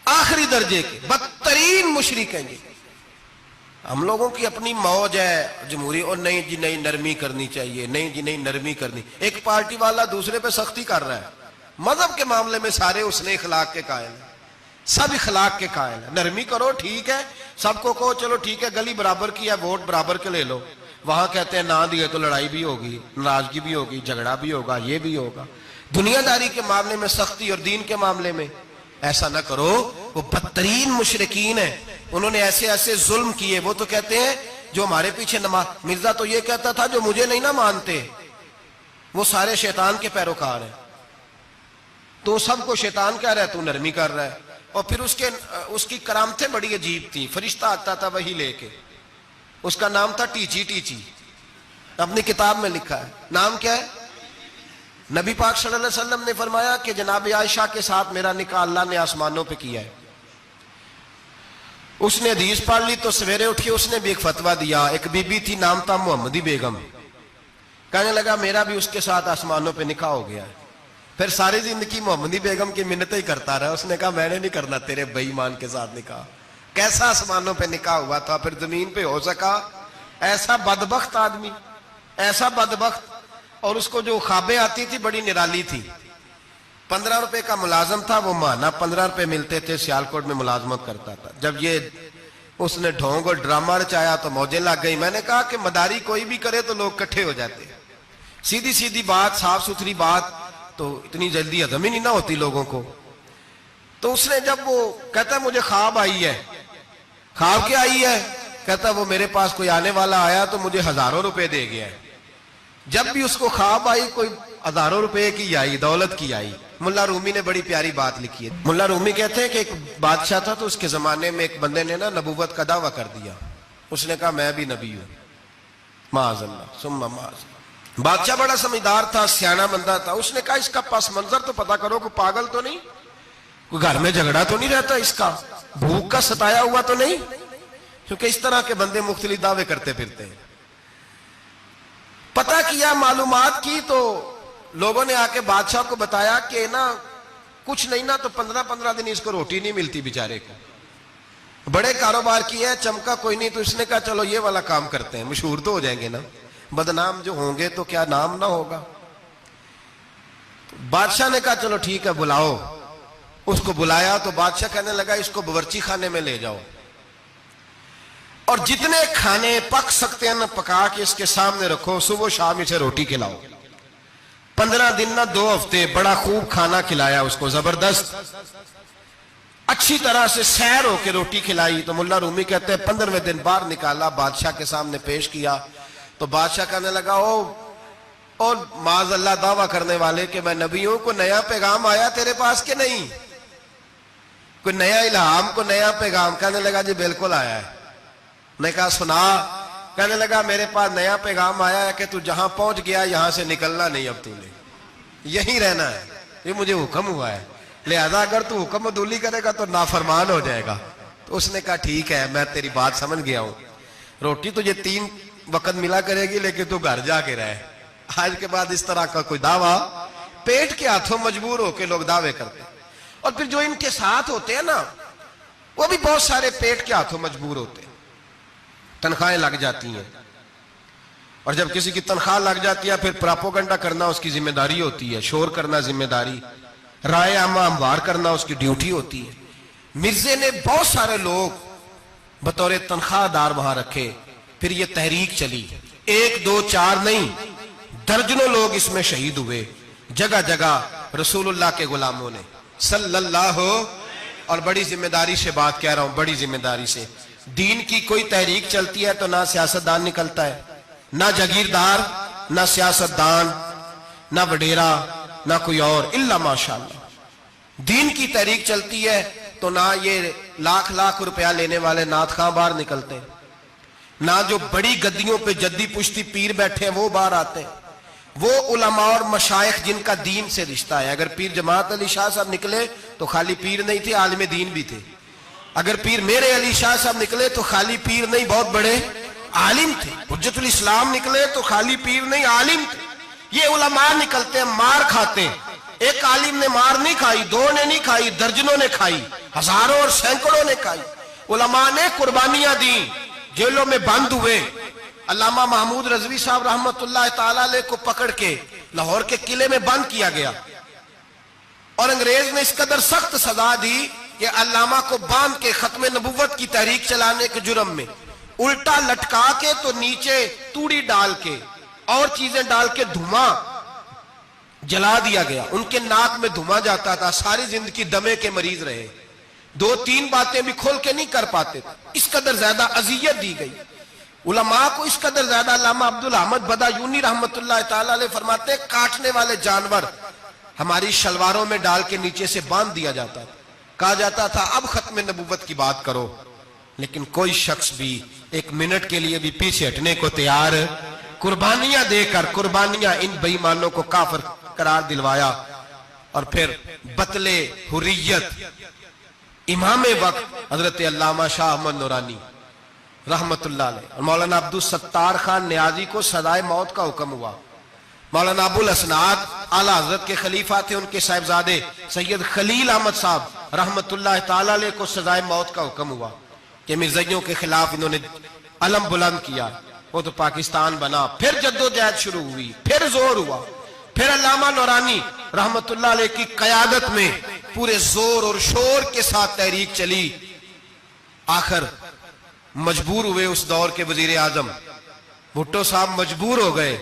A: آخری درجے کے بدترین مشرک ہیں یہ۔ ہم لوگوں کی اپنی موج ہے جمہوری، اور نہیں جی نہیں نرمی کرنی چاہیے، نہیں جی نہیں نرمی کرنی۔ ایک پارٹی والا دوسرے پہ سختی کر رہا ہے، مذہب کے معاملے میں سارے اس نے اخلاق کے قائل ہیں، سب اخلاق کے قائل ہیں، نرمی کرو ٹھیک ہے، سب کو کہو چلو ٹھیک ہے گلی برابر کی ہے ووٹ برابر کے لے لو، وہاں کہتے ہیں نہ دیے تو لڑائی بھی ہوگی، ناراضگی بھی ہوگی، جھگڑا بھی ہوگا، یہ بھی ہوگا۔ دنیا داری کے معاملے میں سختی اور دین کے معاملے میں ایسا نہ کرو۔ وہ بدترین مشرکین ہیں، انہوں نے ایسے ایسے ظلم کیے۔ وہ تو کہتے ہیں جو ہمارے پیچھے نماز، مرزا تو یہ کہتا تھا جو مجھے نہیں نہ مانتے وہ سارے شیطان کے پیروکار ہیں، تو سب کو شیطان کہہ رہا ہے، تو نرمی کر رہا ہے۔ اور پھر اس کی کرامتیں بڑی عجیب تھی، فرشتہ آتا تھا وہی لے کے، اس کا نام تھا ٹیچی ٹیچی، اپنی کتاب میں لکھا ہے۔ نام کیا ہے؟ نبی پاک صلی اللہ علیہ وسلم نے فرمایا کہ جناب عائشہ کے ساتھ میرا نکاح اللہ نے آسمانوں پہ کیا ہے۔ اس نے حدیث پڑھ لی تو سویرے اٹھی اس نے بھی ایک فتویٰ دیا۔ ایک بی بی تھی، نام تھا محمدی بیگم، کہنے لگا میرا بھی اس کے ساتھ آسمانوں پہ نکاح ہو گیا ہے۔ پھر ساری زندگی محمدی بیگم کی منتیں ہی کرتا رہا۔ اس نے کہا میں نے نہیں کرنا تیرے بے ایمان کے ساتھ نکاح۔ کیسا آسمانوں پہ نکاح ہوا تھا، پھر زمین پہ ہو سکا؟ ایسا بدبخت آدمی، ایسا بدبخت۔ اور اس کو جو خوابیں آتی تھی بڑی نرالی تھی۔ 15 روپے کا ملازم تھا، وہ ماہانہ 15 روپے ملتے تھے، سیالکوٹ میں ملازمت کرتا تھا۔ جب یہ اس نے ڈھونگ اور ڈرامہ رچایا تو موجیں لگ گئی۔ میں نے کہا کہ مداری کوئی بھی کرے تو لوگ کٹھے ہو جاتے، سیدھی سیدھی بات، صاف ستھری بات تو اتنی جلدی ہضم ہی نہیں نہ ہوتی لوگوں کو۔ تو اس نے جب وہ کہتا ہے مجھے خواب آئی ہے۔ خواب کیا آئی ہے؟ کہتا وہ میرے پاس کوئی آنے والا آیا تو مجھے ہزاروں روپے دے گیا ہے۔ جب بھی اس کو خواب آئی کوئی ہزاروں روپے کی آئی، دولت کی آئی۔ ملا رومی نے بڑی پیاری بات لکھی ہے۔ ملا رومی کہتے ہیں کہ ایک بادشاہ تھا تو اس کے زمانے میں ایک بندے نے نا نبوت کا دعویٰ کر دیا۔ اس نے کہا میں بھی نبی ہوں، معاذ اللہ ثم معاذ اللہ۔ بادشاہ بڑا سمجھدار تھا، سیانہ بندہ تھا۔ اس نے کہا اس کا پس منظر تو پتا کرو، کوئی پاگل تو نہیں، کوئی گھر میں جھگڑا تو نہیں رہتا، اس کا بھوک کا ستایا ہوا تو نہیں، کیونکہ اس طرح کے بندے مختلف دعوے کرتے پھرتے ہیں۔ پتہ کیا، معلومات کی، تو لوگوں نے آ کے بادشاہ کو بتایا کہ نا کچھ نہیں نا تو 15 دن اس کو روٹی نہیں ملتی بیچارے کو۔ بڑے کاروبار کی ہے، چمکا کوئی نہیں، تو اس نے کہا چلو یہ والا کام کرتے ہیں، مشہور تو ہو جائیں گے نا، بدنام جو ہوں گے تو کیا نام نہ ہوگا۔ بادشاہ نے کہا چلو ٹھیک ہے بلاؤ۔ اس کو بلایا تو بادشاہ کہنے لگا اس کو باورچی خانے میں لے جاؤ اور جتنے کھانے پک سکتے ہیں نا پکا کے اس کے سامنے رکھو، صبح و شام اسے روٹی کھلاؤ۔ 15 دن نہ 2 ہفتے بڑا خوب کھانا کھلایا اس کو، زبردست اچھی طرح سے سیر ہو کے روٹی کھلائی۔ تو ملا رومی کہتے ہیں 15ویں دن باہر نکالا، بادشاہ کے سامنے پیش کیا تو بادشاہ کہنے لگا او معاذ اللہ دعویٰ کرنے والے کہ میں نبی ہوں، کوئی نیا پیغام آیا تیرے پاس کہ نہیں، کوئی نیا الہام، کوئی نیا پیغام؟ کہنے لگا جی بالکل آیا ہے۔ نے کہا سنا؟ کہنے لگا میرے پاس نیا پیغام آیا ہے کہ تو جہاں پہنچ گیا یہاں سے نکلنا نہیں، اب تو نے یہیں رہنا ہے، یہ مجھے حکم ہوا ہے، لہذا اگر تو حکم عدولی کرے گا تو نافرمان ہو جائے گا۔ تو اس نے کہا ٹھیک ہے میں تیری بات سمجھ گیا ہوں، روٹی تو یہ 3 وقت ملا کرے گی لیکن تو گھر جا کے رہے۔ آج کے بعد اس طرح کا کوئی دعویٰ، پیٹ کے ہاتھوں مجبور ہو کے لوگ دعوے کرتے ہیں۔ اور پھر جو ان کے ساتھ ہوتے ہیں نا وہ بھی بہت سارے پیٹ کے ہاتھوں مجبور ہوتے ہیں، تنخواہیں لگ جاتی ہیں، اور جب کسی کی تنخواہ لگ جاتی ہے پھر پراپوگنڈا کرنا اس کی ذمہ داری ہوتی ہے، شور کرنا ذمہ داری، رائے عامہ ہموار کرنا اس کی ڈیوٹی ہوتی ہے۔ مرزے نے بہت سارے لوگ بطور تنخواہ دار وہاں رکھے، پھر یہ تحریک چلی، 1 2 4 نہیں، درجنوں لوگ اس میں شہید ہوئے، جگہ جگہ رسول اللہ کے غلاموں نے صلی اللہ۔ اور بڑی ذمہ داری سے بات کہہ رہا ہوں، بڑی ذمہ داری سے، دین کی کوئی تحریک چلتی ہے تو نہ سیاستدان نکلتا ہے، نہ جاگیردار، نہ سیاستدان، نہ وڈیرا، نہ کوئی اور، الا ماشاءاللہ۔ دین کی تحریک چلتی ہے تو نہ یہ لاکھ روپیہ لینے والے نعت خواں باہر نکلتے ہیں، نہ جو بڑی گدیوں پہ جدی پشتی پیر بیٹھے ہیں وہ باہر آتے ہیں، وہ علماء اور مشائخ جن کا دین سے رشتہ ہے۔ اگر پیر جماعت علی شاہ صاحب نکلے تو خالی پیر نہیں تھے، عالم دین بھی تھے۔ اگر پیر میرے علی شاہ صاحب نکلے تو خالی پیر نہیں، بہت بڑے عالم تھے. حجت الاسلام نکلے تو خالی پیر نہیں، عالم تھے. یہ علماء نکلتے ہیں مار کھاتے ہیں. ایک عالم نے مار نہیں کھائی، دو نے نہیں کھائی، درجنوں نے کھائی، ہزاروں اور سینکڑوں نے کھائی. علماء نے قربانیاں دی، جیلوں میں بند ہوئے. علامہ محمود رضوی صاحب رحمت اللہ تعالی علیہ کو پکڑ کے لاہور کے قلعے میں بند کیا گیا، اور انگریز نے اس قدر سخت سزا دی کہ علامہ کو باندھ کے ختم نبوت کی تحریک چلانے کے جرم میں الٹا لٹکا کے تو نیچے توڑی ڈال کے اور چیزیں ڈال کے دھواں جلا دیا گیا. ان کے ناک میں دھواں جاتا تھا. ساری زندگی دمے کے مریض رہے، 2-3 باتیں بھی کھول کے نہیں کر پاتے تھے. اس قدر زیادہ اذیت دی گئی علماء کو، اس قدر زیادہ. علامہ عبدالحمد بدایونی رحمت اللہ تعالی علیہ فرماتے ہیں کاٹنے والے جانور ہماری شلواروں میں ڈال کے نیچے سے باندھ دیا جاتا تھا. کہا جاتا تھا اب ختم نبوت کی بات کرو، لیکن کوئی شخص بھی ایک منٹ کے لیے بھی پیچھے ہٹنے کو تیار. قربانیاں دے کر قربانیاں ان بے ایمانوں کو کافر قرار دلوایا. اور پھر بطل حریت امام وقت حضرت علامہ شاہ احمد نورانی رحمت اللہ علیہ اور مولانا عبدالستار خان نیازی کو سزائے موت کا حکم ہوا. مولانا ابو الاسناد اعلیٰ حضرت کے خلیفہ تھے، ان کے صاحبزادے سید خلیل احمد صاحب رحمت اللہ تعالی علیہ کو سزائے موت کا حکم ہوا کہ مرزائیوں کے خلاف انہوں نے علم بلند کیا. وہ تو پاکستان بنا. پھر جدوجہد شروع ہوئی، پھر زور ہوا. پھر علامہ نورانی رحمت اللہ علیہ کی قیادت میں پورے زور اور شور کے ساتھ تحریک چلی. آخر مجبور ہوئے اس دور کے وزیر اعظم بھٹو صاحب مجبور ہو گئے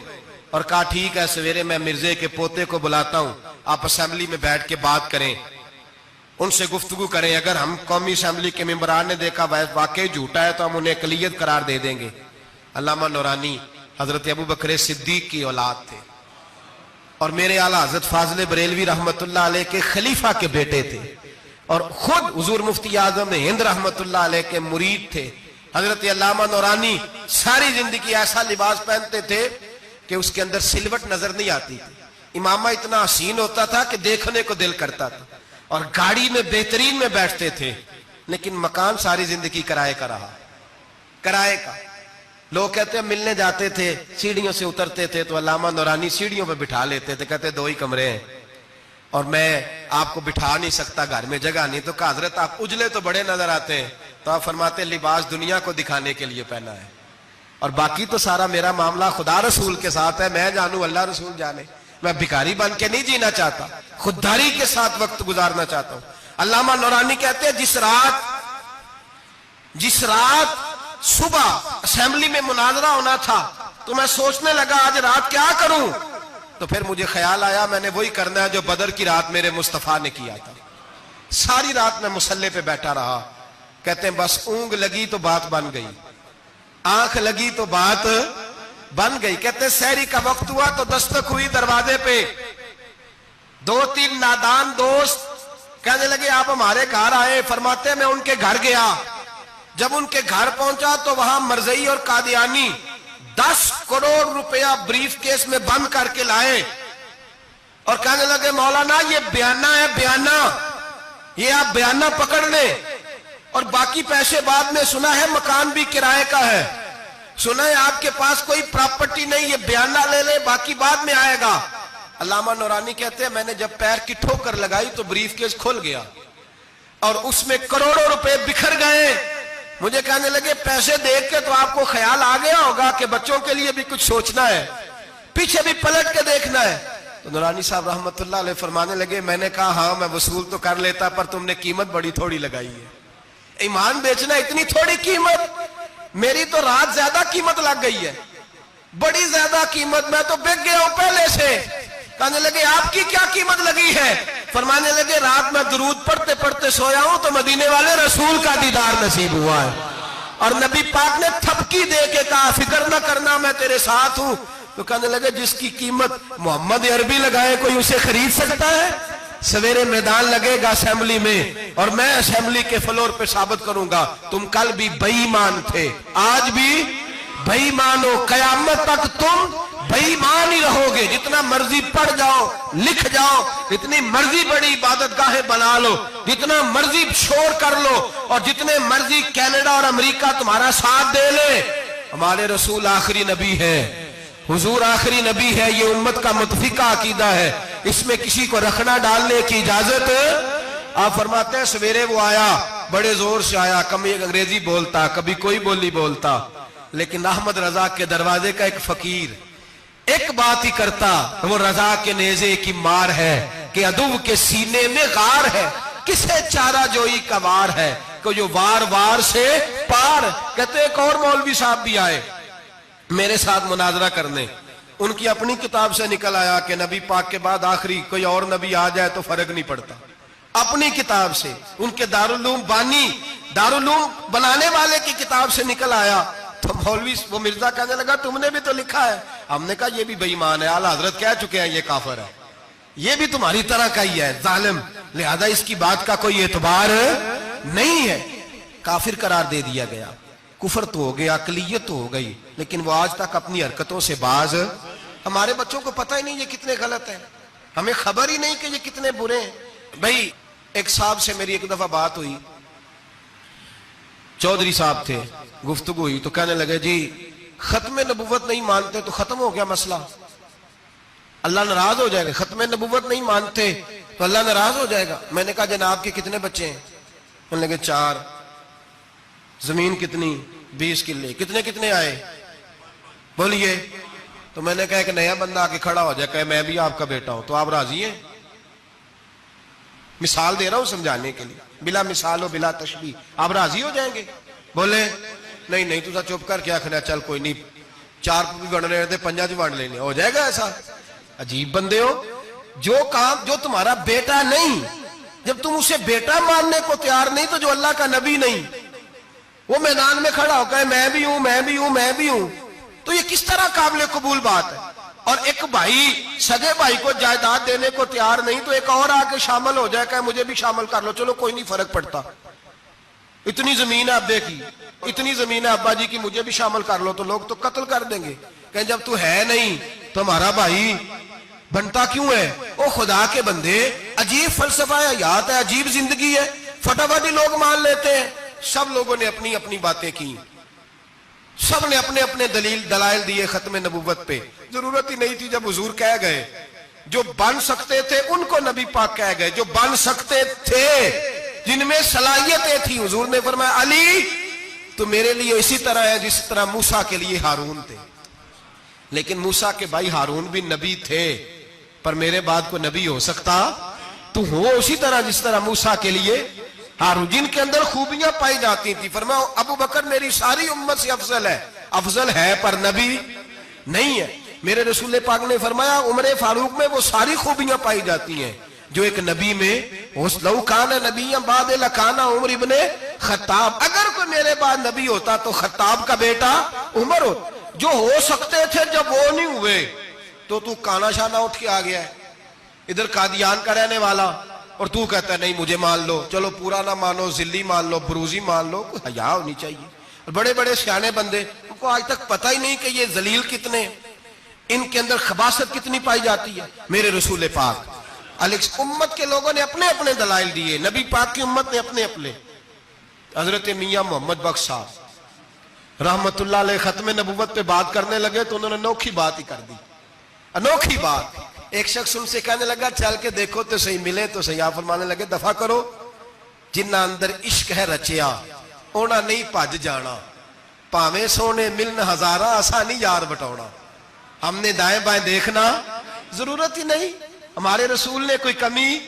A: اور کہا ٹھیک ہے سویرے میں مرزے کے پوتے کو بلاتا ہوں، آپ اسمبلی میں بیٹھ کے بات کریں، ان سے گفتگو کریں. اگر ہم قومی اسمبلی کے ممبران نے دیکھا واقعی جھوٹا ہے تو ہم انہیں اقلیت قرار دے دیں گے. علامہ نورانی حضرت ابو بکر صدیق کی اولاد تھے اور میرے اعلیٰ حضرت فاضل بریلوی رحمت اللہ علیہ کے خلیفہ کے بیٹے تھے، اور خود حضور مفتی اعظم ہند رحمت اللہ علیہ کے مرید تھے. حضرت علامہ نورانی ساری زندگی ایسا لباس پہنتے تھے کہ اس کے اندر سلوٹ نظر نہیں آتی تھی. امامہ اتنا حسین ہوتا تھا کہ دیکھنے کو دل کرتا تھا، اور گاڑی میں بہترین میں بیٹھتے تھے. لیکن مکان ساری زندگی کرائے کا رہا، کرائے کا. لوگ کہتے ہیں ملنے جاتے تھے سیڑھیوں سے اترتے تھے تو علامہ نورانی سیڑھیوں پہ بٹھا لیتے تھے، کہتے 2 ہی کمرے ہیں اور میں آپ کو بٹھا نہیں سکتا، گھر میں جگہ نہیں. تو کہا حضرت آپ اجلے تو بڑے نظر آتے ہیں. تو آپ فرماتے لباس دنیا کو دکھانے کے لیے پہنا ہے، اور باقی تو سارا میرا معاملہ خدا رسول کے ساتھ ہے. میں جانوں اللہ رسول جانے. میں بھکاری بن کے نہیں جینا چاہتا، خودداری کے ساتھ وقت گزارنا چاہتا ہوں. علامہ نورانی کہتے ہیں جس رات صبح اسمبلی میں مناظرہ ہونا تھا تو میں سوچنے لگا آج رات کیا کروں. تو پھر مجھے خیال آیا میں نے وہی کرنا ہے جو بدر کی رات میرے مصطفیٰ نے کیا تھا. ساری رات میں مصلے پہ بیٹھا رہا. کہتے ہیں بس اونگ لگی تو بات بن گئی، آنکھ لگی تو بات بن گئی. کہتے ہیں سحری کا وقت ہوا تو دستک ہوئی دروازے پہ. 2-3 نادان دوست کہنے لگے آپ ہمارے گھر آئے. فرماتے میں ان کے گھر گیا. جب ان کے گھر پہنچا تو وہاں مرزئی اور قادیانی 10 کروڑ روپیہ بریف کیس میں بند کر کے لائے اور کہنے لگے مولانا یہ بیانہ ہے، بیانہ، یہ آپ بیانہ پکڑ لیں اور باقی پیسے بعد میں. سنا ہے مکان بھی کرائے کا ہے، سنا ہے آپ کے پاس کوئی پراپرٹی نہیں، یہ بیانہ لے لے باقی بعد میں آئے گا. علامہ نورانی کہتے ہیں میں نے جب پیر کی ٹھوکر لگائی تو بریف کیس کھل گیا اور اس میں کروڑوں روپے بکھر گئے. مجھے کہنے لگے پیسے دیکھ کے تو آپ کو خیال آ گیا ہوگا کہ بچوں کے لیے بھی کچھ سوچنا ہے، پیچھے بھی پلٹ کے دیکھنا ہے. تو نورانی صاحب رحمت اللہ علیہ فرمانے لگے میں نے کہا ہاں میں وصول تو کر لیتا پر تم نے قیمت بڑی تھوڑی لگائی ہے. ایمان بیچنا اتنی تھوڑی قیمت، میری تو رات زیادہ قیمت لگ گئی ہے، بڑی زیادہ قیمت، میں تو بک گیا ہوں پہلے سے. کہنے لگے آپ کی کیا قیمت لگی ہے؟ فرمانے لگے رات میں درود پڑھتے پڑھتے سویا ہوں تو مدینے والے رسول کا دیدار نصیب ہوا ہے اور نبی پاک نے تھپکی دے کے کہا فکر نہ کرنا میں تیرے ساتھ ہوں. تو کہنے لگے جس کی قیمت محمد عربی لگائے کوئی اسے خرید سکتا ہے؟ سویرے میدان لگے گا اسمبلی میں اور میں اسمبلی کے فلور پہ ثابت کروں گا تم کل بھی بے ایمان تھے، آج بھی بے ایمان ہو، قیامت تک تم بے ایمان ہی رہو گے. جتنا مرضی پڑھ جاؤ، لکھ جاؤ، جتنی مرضی بڑی عبادت گاہیں بنا لو، جتنا مرضی شور کر لو اور جتنے مرضی کینیڈا اور امریکہ تمہارا ساتھ دے لے، ہمارے رسول آخری نبی ہے، حضور آخری نبی ہے، یہ امت کا متفقہ عقیدہ ہے، اس میں کسی کو رکھنا ڈالنے کی اجازت۔ آپ فرماتے ہیں سویرے وہ آیا، بڑے زور سے آیا، کبھی انگریزی بولتا، کبھی کوئی بولی بولتا، لیکن احمد رضا کے دروازے کا ایک فقیر ایک بات ہی کرتا، وہ رضا کے نیزے کی مار ہے کہ عدو کے سینے میں غار ہے، کسے چارہ جوئی کا وار ہے کہ جو وار وار سے پار۔ کہتے ایک اور مولوی صاحب بھی آئے میرے ساتھ مناظرہ کرنے، ان کی اپنی کتاب سے نکل آیا کہ نبی پاک کے بعد آخری کوئی اور نبی آ جائے تو فرق نہیں پڑتا، اپنی کتاب سے، ان کے دارالعلوم بانی، دارالعلوم بنانے والے کی کتاب سے نکل آیا۔ تو مولوی وہ مرزا کہنے لگا تم نے بھی تو لکھا ہے، ہم نے کہا یہ بھی بے ایمان ہے، اعلیٰ حضرت کہہ چکے ہیں یہ کافر ہے، یہ بھی تمہاری طرح کا ہی ہے ظالم، لہذا اس کی بات کا کوئی اعتبار نہیں ہے، کافر قرار دے دیا گیا۔ کفر تو ہو گیا، اقلیت تو ہو گئی، لیکن وہ آج تک اپنی حرکتوں سے باز۔ ہمارے بچوں کو پتہ ہی نہیں یہ کتنے غلط ہیں، ہمیں خبر ہی نہیں کہ یہ کتنے برے ہیں۔ بھائی ایک صاحب سے میری ایک دفعہ بات ہوئی، چودھری صاحب تھے، گفتگو ہوئی تو کہنے لگے جی ختم نبوت نہیں مانتے تو ختم ہو گیا مسئلہ، اللہ ناراض ہو جائے گا، ختم نبوت نہیں مانتے تو اللہ ناراض ہو جائے گا۔ میں نے کہا جناب کے کتنے بچے ہیں؟ کہنے لگے 4، زمین کتنی؟ 20 کلے، کتنے کتنے آئے بولیے؟ تو میں نے کہا ایک نیا بندہ آ کے کھڑا ہو جائے کہ میں بھی آپ کا بیٹا ہوں، تو آپ راضی ہیں؟ مثال دے رہا ہوں سمجھانے کے لیے، بلا مثال و بلا تشبیہ، آپ راضی ہو جائیں گے؟ بولے نہیں تو چپ کر کیا کھنا، چل کوئی نہیں، 4 بھی بڑھ رہے تھے 5 بھی بڑھ لینے، ہو جائے گا ایسا؟ عجیب بندے ہو، جو کام جو تمہارا بیٹا نہیں، جب تم اسے بیٹا ماننے کو تیار نہیں تو جو اللہ کا نبی نہیں، وہ میدان میں کھڑا ہو کہ میں بھی ہوں میں بھی ہوں میں بھی ہوں، تو یہ کس طرح قابل قبول بات ہے؟ اور ایک بھائی سگے بھائی کو جائیداد دینے کو تیار نہیں تو ایک اور آ کے شامل ہو جائے کہ مجھے بھی شامل کر لو، چلو کوئی نہیں فرق پڑتا، اتنی زمین ہے ابے کی، اتنی زمین ہے ابا جی کی، مجھے بھی شامل کر لو، تو لوگ تو قتل کر دیں گے کہ جب تو ہے نہیں تو ہمارا بھائی بنتا کیوں ہے؟ او خدا کے بندے، عجیب فلسفہ حیات ہے، عجیب زندگی ہے، فٹافٹ لوگ مان لیتے ہیں۔ سب لوگوں نے اپنی اپنی باتیں کی، سب نے اپنے اپنے دلائل دیے ختم نبوت پہ، ضرورت ہی نہیں تھی، جب حضور کہہ گئے، جو بن سکتے تھے ان کو نبی پاک کہہ گئے، جو بن سکتے تھے جن میں صلاحیتیں تھی، حضور نے فرمایا علی تو میرے لیے اسی طرح ہے جس طرح موسیٰ کے لیے ہارون تھے، لیکن موسیٰ کے بھائی ہارون بھی نبی تھے، پر میرے بعد کو نبی ہو سکتا تو ہو اسی طرح جس طرح موسیٰ کے لیے ہارون، جن کے اندر خوبیاں پائی جاتی تھی۔ فرمایا ابو بکر میری ساری امت سے افضل ہے پر نبی نہیں ہے۔ میرے رسول پاک نے فرمایا عمر فاروق میں وہ ساری خوبیاں پائی جاتی ہیں جو ایک نبی میں، لو کان نبی بعد لکان عمر ابن خطاب، اگر کوئی میرے بعد نبی ہوتا تو خطاب کا بیٹا عمر ہوتا۔ جو ہو سکتے تھے جب وہ نہیں ہوئے تو کانا شانہ اٹھ کے آ گیا ہے، ادھر قادیان کا رہنے والا، اور تو کہتا ہے نہیں مجھے مان لو، چلو پورا نہ مانو، ذلی مان لو، بروزی مان لو، کوئی حیا ہونی چاہیے۔ بڑے بڑے سیانے بندے، ان کو آج تک پتہ ہی نہیں کہ یہ ذلیل کتنے، ان کے اندر خباثت کتنی پائی جاتی ہے۔ میرے رسول پاک امت کے لوگوں نے اپنے اپنے دلائل دیے، نبی پاک کی امت نے اپنے اپنے۔ حضرت میاں محمد بخش صاحب رحمت اللہ علیہ ختم نبوت پہ بات کرنے لگے تو انہوں نے انوکھی بات ہی کر دی، انوکھی بات۔ ایک شخص ان سے کہنے لگا چل کے دیکھو تو صحیح، ملے تو صحیح۔ آپ فرمانے لگے دفع کرو، جنہ اندر عشق ہے رچیا اونا نہیں پج جانا، پاویں سونے ملن ہزارہ آسانی یار بٹونا۔ ہم نے دائیں بائیں دیکھنا ضرورت ہی نہیں، ہمارے رسول نے کوئی کمی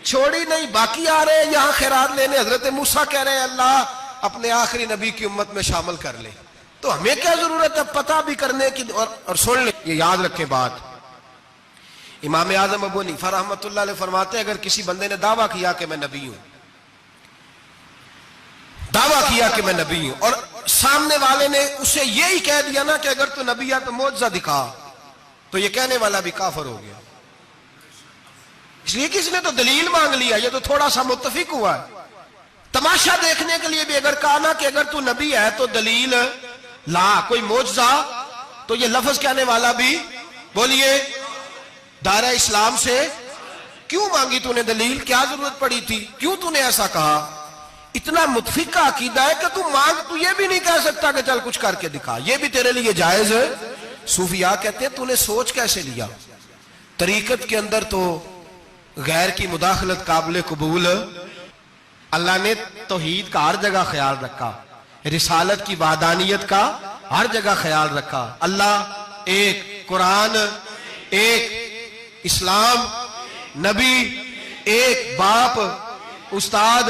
A: چھوڑی نہیں، باقی آ رہے ہیں یہاں خیرات لینے۔ حضرت موسیٰ کہہ رہے ہیں اللہ اپنے آخری نبی کی امت میں شامل کر لے، تو ہمیں کیا ضرورت ہے پتہ بھی کرنے کی؟ اور سن لیں، یہ یاد رکھیں بات، امام اعظم ابو حنیفہ رحمۃ اللہ علیہ فرماتے ہیں اگر کسی بندے نے دعویٰ کیا کہ میں نبی ہوں، دعویٰ کیا کہ میں نبی ہوں، اور سامنے والے نے اسے یہی کہہ دیا نا کہ اگر تو نبی ہے تو معجزہ دکھا، تو یہ کہنے والا بھی کافر ہو گیا، اس لیے کہ اس نے تو دلیل مانگ لیا، یہ تو تھوڑا سا متفق ہوا ہے۔ تماشا دیکھنے کے لیے بھی اگر کہا نا کہ اگر تو نبی ہے تو دلیل لا، کوئی معجزہ، تو یہ لفظ کہنے والا بھی بولیے دائرہ اسلام سے کیوں مانگی تو نے دلیل؟ کیا ضرورت پڑی تھی؟ کیوں تو نے ایسا کہا؟ اتنا متفقہ عقیدہ ہے کہ تو مانگ تو یہ بھی نہیں کہہ سکتا کہ چل کچھ کر کے دکھا، یہ بھی تیرے لیے جائز ہے۔ صوفیاء کہتے ہیں تو نے سوچ کیسے لیا؟ طریقت کے اندر تو غیر کی مداخلت قابل قبول، اللہ نے توحید کا ہر جگہ خیال رکھا، رسالت کی وحدانیت کا ہر جگہ خیال رکھا۔ اللہ ایک، قرآن ایک، اسلام، نبی ایک، باپ، استاد،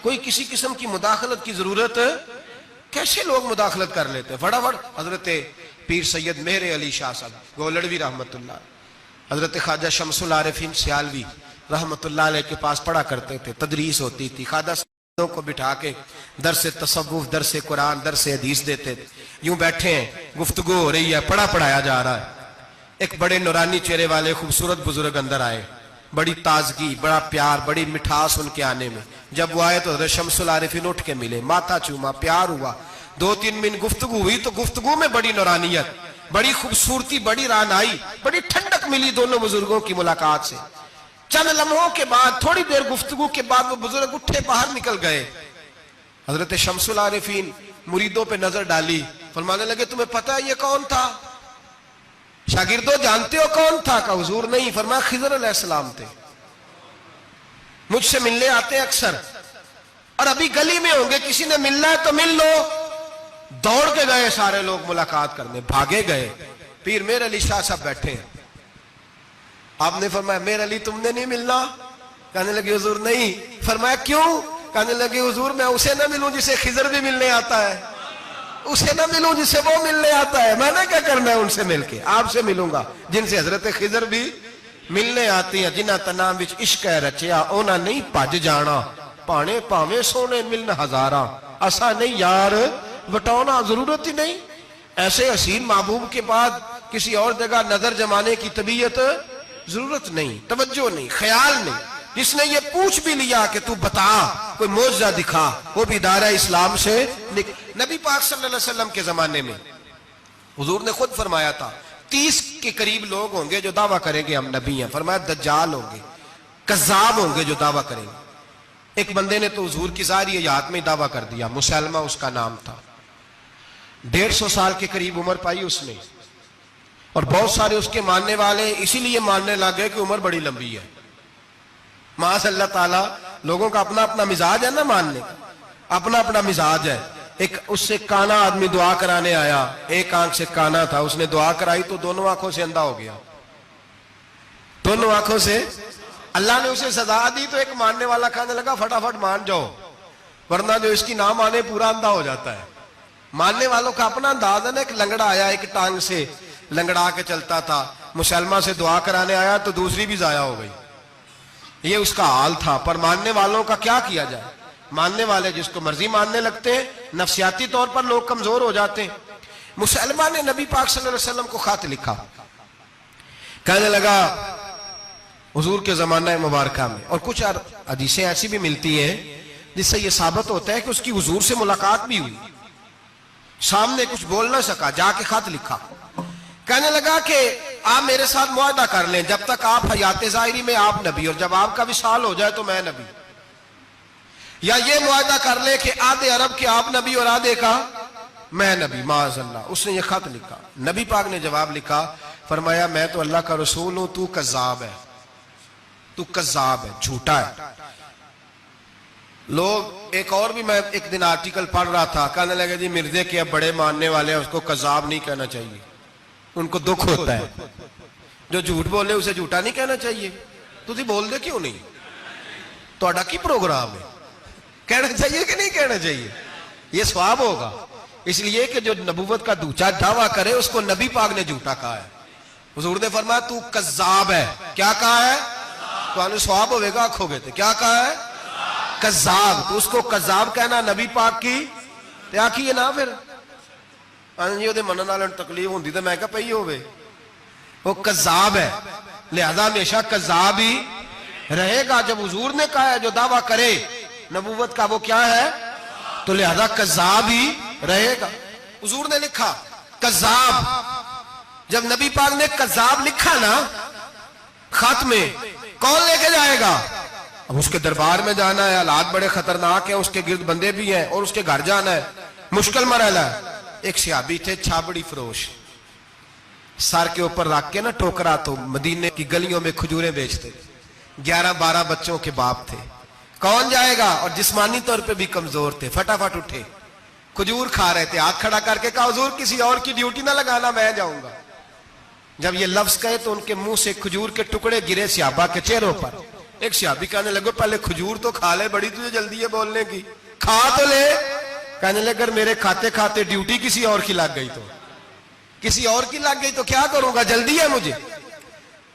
A: کوئی کسی قسم کی مداخلت کی ضرورت کیسے لوگ مداخلت کر لیتے ہیں؟ فٹافٹ حضرت پیر سید مہر علی شاہ صاحب گولڑوی رحمت اللہ، حضرت خواجہ شمس العارفین سیالوی رحمت اللہ علیہ کے پاس پڑھا کرتے تھے، تدریس ہوتی تھی، خواجہ صاحبوں کو بٹھا کے درس تصوف، درس قرآن، درس حدیث دیتے تھے۔ یوں بیٹھے ہیں، گفتگو ہو رہی ہے، پڑھایا جا رہا ہے، ایک بڑے نورانی چہرے والے خوبصورت بزرگ اندر آئے، بڑی تازگی، بڑا پیار، بڑی مٹھاس ان کے آنے میں۔ جب وہ آئے تو حضرت شمس العارفین اٹھ کے ملے، ماتھا چوما، پیار ہوا، 2-3 منٹ گفتگو ہوئی تو گفتگو میں بڑی نورانیت، بڑی خوبصورتی، بڑی رانائی، بڑی ٹھنڈک ملی دونوں بزرگوں کی ملاقات سے۔ چند لمحوں کے بعد، تھوڑی دیر گفتگو کے بعد وہ بزرگ اٹھے باہر نکل گئے۔ حضرت شمس العارفین مریدوں پہ نظر ڈالی، فرمانے لگے تمہیں پتہ ہے یہ کون تھا؟ شاگردوں جانتے ہو کون تھا؟ کہا حضور نہیں۔ فرمایا خضر علیہ السلام تھے، مجھ سے ملنے آتے ہیں اکثر، اور ابھی گلی میں ہوں گے، کسی نے ملنا ہے تو مل لو۔ دوڑ کے گئے سارے لوگ ملاقات کرنے، بھاگے گئے۔ پیر میر علی شاہ صاحب بیٹھے ہیں، آپ نے فرمایا میر علی تم نے نہیں ملنا؟ کہنے لگے حضور نہیں۔ فرمایا کیوں؟ کہنے لگے حضور میں اسے نہ ملوں جسے خضر بھی ملنے آتا ہے، اسے نہ ملوں جس سے وہ ملنے آتا ہے، میں نے کیا کرنا ہے ان سے مل کے؟ آپ سے ملوں گا جن سے حضرت خضر بھی ملنے آتی ہیں۔ جنہ تنام وچ عشق ہے رچیا اونا نہیں پج جانا، پانے پاویں سونے ملن ہزاراں، اسا نہیں یار وٹانا، ضرورت ہی نہیں۔ ایسے حسین محبوب کے بعد کسی اور جگہ نظر جمانے کی طبیعت ضرورت نہیں، توجہ نہیں، خیال نہیں۔ جس نے یہ پوچھ بھی لیا کہ تو بتا، کوئی معجزہ دکھا، وہ بھی دائرہ اسلام سے نبی پاک صلی اللہ علیہ وسلم کے زمانے میں حضور نے خود فرمایا تھا 30 کے قریب لوگ ہوں گے جو دعویٰ کریں گے ہم نبی ہیں۔ فرمایا دجال ہوں گے، کذاب ہوں گے جو دعویٰ کریں گے۔ ایک بندے نے تو حضور کی ظاہری حیات میں دعویٰ کر دیا، مسلمہ اس کا نام تھا، 150 سال کے قریب عمر پائی اس نے، اور بہت سارے اس کے ماننے والے اسی لیے ماننے لگے کہ عمر بڑی لمبی ہے۔ معاذ اللہ تعالیٰ، لوگوں کا اپنا اپنا مزاج ہے نا، ماننے کا اپنا اپنا مزاج ہے۔ ایک اس سے کانا آدمی دعا کرانے آیا، ایک آنکھ سے کانا تھا، اس نے دعا کرائی تو دونوں آنکھوں سے اندھا ہو گیا، دونوں آنکھوں سے۔ اللہ نے اسے سزا دی تو ایک ماننے والا کہنے لگا فٹافٹ مان جاؤ، ورنہ جو اس کی نہ مانے پورا اندھا ہو جاتا ہے۔ ماننے والوں کا اپنا انداز ہے نا۔ ایک لنگڑا آیا، ایک ٹانگ سے لنگڑا کے چلتا تھا، مسلمہ سے دعا کرانے آیا تو دوسری بھی ضائع ہو گئی، یہ اس کا حال تھا۔ پر ماننے والوں کا کیا کیا جائے؟ ماننے والے جس کو مرضی ماننے لگتے ہیں، نفسیاتی طور پر لوگ کمزور ہو جاتے ہیں۔ مسلمہ نے نبی پاک صلی اللہ علیہ وسلم کو خط لکھا، کہنے لگا حضور کے زمانہ مبارکہ میں، اور کچھ حدیثیں ایسی بھی ملتی ہیں جس سے یہ ثابت ہوتا ہے کہ اس کی حضور سے ملاقات بھی ہوئی، سامنے کچھ بول نہ سکا، جا کے خط لکھا، کہنے لگا کہ آپ میرے ساتھ معاہدہ کر لیں، جب تک آپ حیات ظاہری میں آپ نبی، اور جب آپ کا وصال ہو جائے تو میں نبی، یا یہ معاہدہ کر لیں کہ آدھے عرب کے آپ نبی اور آدھے کا میں نبی۔ معاذ اللہ، اس نے یہ خط لکھا۔ نبی پاک نے جواب لکھا، فرمایا میں تو اللہ کا رسول ہوں، تو کذاب ہے، تو کذاب ہے، جھوٹا ہے۔ لوگ ایک اور بھی، میں ایک دن آرٹیکل پڑھ رہا تھا، کہنے لگے جی مرزے کے اب بڑے ماننے والے ہیں، اس کو کذاب نہیں کہنا چاہیے، ان کو دکھ ہوتا ہے، جو جھوٹ بولے اسے جھوٹا نہیں کہنا چاہیے۔ تو تھی بول دے کیوں نہیں؟ تو اڈا کی پروگرام ہے، کہنا چاہیے کہ نہیں کہنا چاہیے؟ یہ ثواب ہوگا، اس لیے کہ جو نبوت کا دوچا دعویٰ کرے اس کو نبی پاک نے جھوٹا کہا ہے۔ حضور نے فرمایا تو کذاب ہے، کیا کہا ہے؟ تو آنے ثواب ہوئے گا، آنکھوں گے تھے، کیا کہا ہے؟ کذاب۔ تو اس کو کذاب کہنا نبی پاک کی کیا کیے نا، پھر جی وہ منن والے تکلیف ہوندی تو میں کہا پئی ہوئے، وہ کذاب ہے، لہذا ہمیشہ کذاب ہی رہے گا۔ جب حضور نے کہا ہے جو دعویٰ کرے نبوت کا وہ کیا ہے، تو لہذا کذاب ہی رہے گا۔ حضور نے لکھا کذاب، جب نبی پاک نے کذاب لکھا نا خط میں، کون لے کے جائے گا؟ اب اس کے دربار میں جانا ہے، حالات بڑے خطرناک ہیں، اس کے گرد بندے بھی ہیں اور اس کے گھر جانا ہے، مشکل مرحلہ ہے۔ ایک صحابی تھے چھابڑی فروش، سر کے اوپر رکھ کے نا ٹوکرا، تو مدینے کی گلیوں میں کھجوریں بیچتے، 11-12 بچوں کے باپ تھے، کون جائے گا؟ اور جسمانی طور پہ بھی کمزور تھے، فٹافٹ اٹھے، کھجور کھا رہے تھے، ہاتھ کھڑا کر کے کہا حضور کسی اور کی ڈیوٹی نہ لگانا، میں جاؤں گا۔ جب یہ لفظ کہے تو ان کے منہ سے کھجور کے ٹکڑے گرے صحابہ کے چہروں پر۔ ایک صحابی کہنے لگے پہلے کھجور تو کھا لے، بڑی تجھے جلدی ہے بولنے کی، کھا تو لے۔ کہنے لگے اگر میرے کھاتے کھاتے ڈیوٹی کسی اور کی لگ گئی تو، کسی اور کی لگ گئی تو کیا کروں گا، جلدی ہے مجھے۔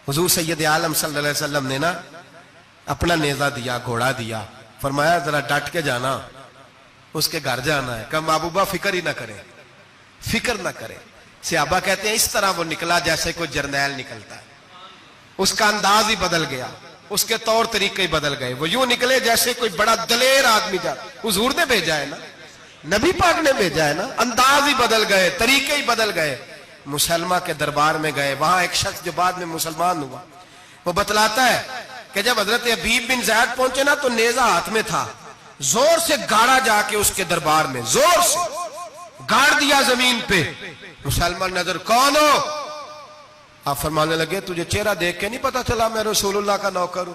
A: حضور سید عالم صلی اللہ علیہ وسلم نے نا اپنا نیزہ دیا، گھوڑا دیا، فرمایا ذرا ڈٹ کے جانا، اس کے گھر جانا ہے۔ کہا محبوبہ فکر ہی نہ کرے، فکر نہ کرے۔ صحابہ کہتے ہیں اس طرح وہ نکلا جیسے کوئی جرنیل نکلتا ہے، اس کا انداز ہی بدل گیا، اس کے طور طریقے ہی بدل گئے، وہ یوں نکلے جیسے کوئی بڑا دلیر آدمی جا۔ حضور نے بھیجا ہے نا، نبی پاک نے بھیجا ہے نا، انداز ہی بدل گئے، طریقے ہی بدل گئے۔ مسلمہ کے دربار میں گئے، وہاں ایک شخص جو بعد میں مسلمان ہوا، وہ بتلاتا ہے کہ جب حضرت حبیب بن زید پہنچے نا تو نیزہ ہاتھ میں تھا، زور سے گاڑا جا کے اس کے دربار میں، زور سے گاڑ دیا زمین پہ۔ مسلمان نظر، کون ہو؟ آپ فرمانے لگے تجھے چہرہ دیکھ کے نہیں پتا چلا میں رسول اللہ کا نوکر ہوں؟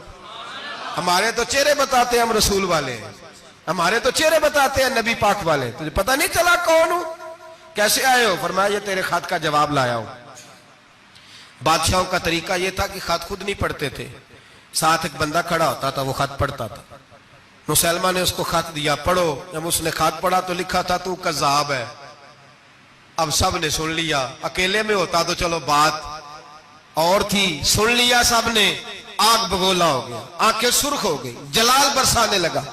A: ہمارے تو چہرے بتاتے ہیں ہم رسول والے ہیں، ہمارے تو چہرے بتاتے ہیں نبی پاک والے، تجھے پتا نہیں چلا کون ہوں؟ کیسے آئے ہو؟ فرمایا یہ تیرے خط کا جواب لایا ہوں۔ بادشاہوں کا طریقہ یہ تھا کہ خط خود نہیں پڑھتے تھے، ساتھ ایک بندہ کھڑا ہوتا تھا، وہ خط پڑھتا تھا۔ مسلمان نے اس کو خط دیا، پڑھو۔ جب اس نے خط پڑھا تو لکھا تھا تو کذاب ہے۔ اب سب نے سن لیا، اکیلے میں ہوتا تو چلو بات اور تھی، سن لیا سب نے، آگ بگولا ہو گیا، آنکھیں سرخ ہو گئی، جلال برسانے لگا۔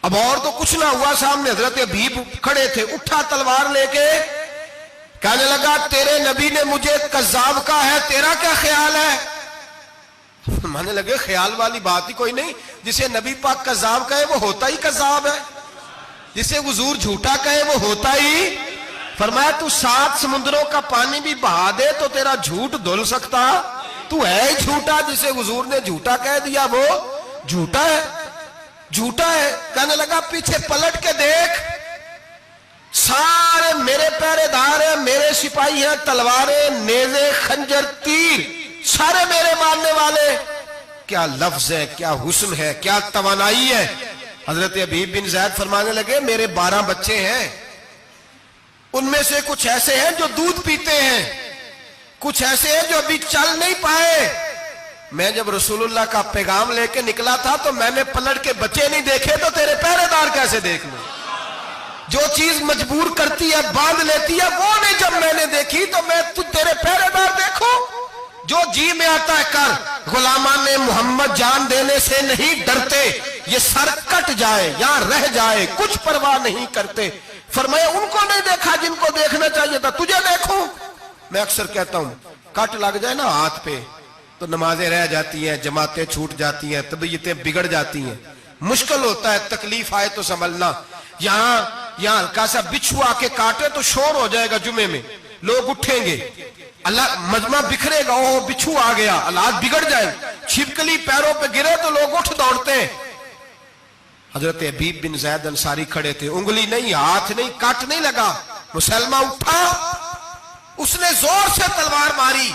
A: اب اور تو کچھ نہ ہوا، سامنے حضرت حبیب کھڑے تھے، اٹھا تلوار لے کے کہنے لگا تیرے نبی نے مجھے کذاب کہا ہے، تیرا کیا خیال ہے؟ مانے لگے خیال والی بات ہی کوئی نہیں، جسے نبی پاک کذاب کہے وہ ہوتا ہی کذاب ہے، جسے حضور جھوٹا کہے وہ ہوتا ہی۔ فرمایا تو 7 سمندروں کا پانی بھی بہا دے تو تیرا جھوٹ دھل سکتا، تو ہے ہی جھوٹا، جسے حضور نے جھوٹا کہہ دیا وہ جھوٹا ہے، جھوٹا ہے۔ کہنے لگا پیچھے پلٹ کے دیکھ، سارے میرے پہرے دار ہیں، میرے سپاہی ہیں، تلواریں، نیزے، خنجر، تیر، سارے میرے ماننے والے۔ کیا لفظ ہے، کیا حسن ہے، کیا توانائی ہے۔ حضرت حبیب بن زید فرمانے لگے میرے 12 بچے ہیں، ان میں سے کچھ ایسے ہیں جو دودھ پیتے ہیں، کچھ ایسے ہیں جو ابھی چل نہیں پائے۔ میں جب رسول اللہ کا پیغام لے کے نکلا تھا تو میں نے پلٹ کے بچے نہیں دیکھے تو تیرے پہرے دار کیسے دیکھ لوں؟ جو چیز مجبور کرتی ہے، باندھ لیتی ہے، وہ نہیں جب میں نے دیکھی تو میں تیرے پہرے دار دیکھوں؟ جو جی میں آتا ہے کر، غلامان محمد جان دینے سے نہیں ڈرتے، یہ سر کٹ جائے یا رہ جائے کچھ پرواہ نہیں کرتے۔ فرمایا ان کو نہیں دیکھا جن کو دیکھنا چاہیے تھا، تجھے دیکھوں؟ میں اکثر کہتا ہوں کٹ لگ جائے نا ہاتھ پہ تو نمازیں رہ جاتی ہیں، جماعتیں چھوٹ جاتی ہیں، طبیعتیں بگڑ جاتی ہیں، مشکل ہوتا ہے، تکلیف آئے تو سنبھلنا۔ یہاں ہلکا سا بچھو آ کے کاٹے تو شور ہو جائے گا، جمعے میں لوگ اٹھیں گے، اللہ مجمع بکھرے گا، وہ بچھو آ گیا، حالات بگڑ جائے، چھپکلی پیروں پہ گرے تو لوگ اٹھ دوڑتے ہیں۔ حضرت حبیب بن زید انصاری کھڑے تھے، انگلی نہیں، ہاتھ نہیں، کٹ نہیں لگا، مسلمہ اٹھا، اس نے زور سے تلوار ماری،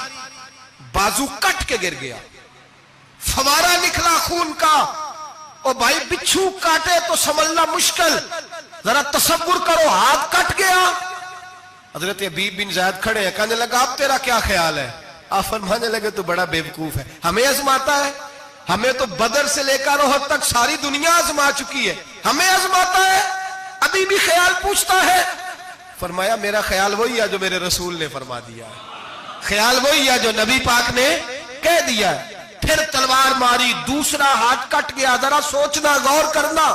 A: بازو کٹ کے گر گیا، فوارہ نکلا خون کا۔ او بھائی بچھو کاٹے تو سنبھلنا مشکل، ذرا تصور کرو ہاتھ کٹ گیا۔ حضرت حبیب بن زید کھڑے ہیں، کہنے لگا اب تیرا کیا خیال ہے؟ آپ فرمانے لگے تو بڑا بیوقوف ہے، ہمیں آزماتا ہے، ہمیں تو بدر سے لے کر احد تک ساری دنیا آزما چکی ہے، ہمیں آزماتا ہے، ابھی بھی خیال پوچھتا ہے۔ فرمایا میرا خیال وہی ہے جو میرے رسول نے فرما دیا ہے، خیال وہی ہے جو نبی پاک نے کہہ دیا ہے۔ پھر تلوار ماری، دوسرا ہاتھ کٹ گیا، ذرا سوچنا، غور کرنا،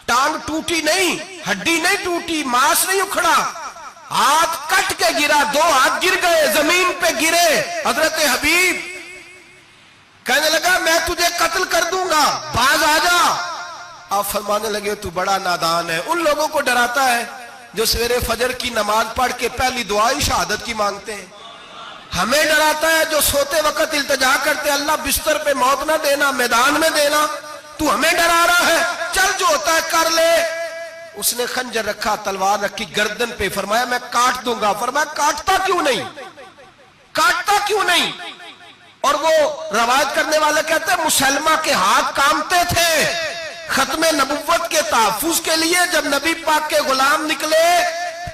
A: ٹانگ ٹوٹی نہیں، ہڈی نہیں ٹوٹی، ماس نہیں اکھڑا، ہاتھ کٹ کے گرا، 2 ہاتھ گر گئے، زمین پہ گرے۔ حضرت حبیب کہنے لگا میں تجھے قتل کر دوں گا، باز آ جا۔ آپ فرمانے لگے تو بڑا نادان ہے، ان لوگوں کو ڈراتا ہے جو سویرے فجر کی نماز پڑھ کے پہلی دعا ہی شہادت کی مانگتے ہیں، ہمیں ڈراتا ہے جو سوتے وقت التجا کرتے اللہ بستر پہ موت نہ دینا، میدان میں دینا، تو ہمیں ڈرا رہا ہے، چل جو ہوتا ہے کر لے۔ اس نے خنجر رکھا، تلوار رکھی گردن پہ، فرمایا میں کاٹ دوں گا۔ فرمایا کاٹتا کیوں نہیں، کاٹتا کیوں نہیں؟ اور وہ روایت کرنے والے کہتے ہیں مسلمہ کے ہاتھ کامتے تھے ختم نبوت کے تحفظ کے لیے۔ جب نبی پاک کے غلام نکلے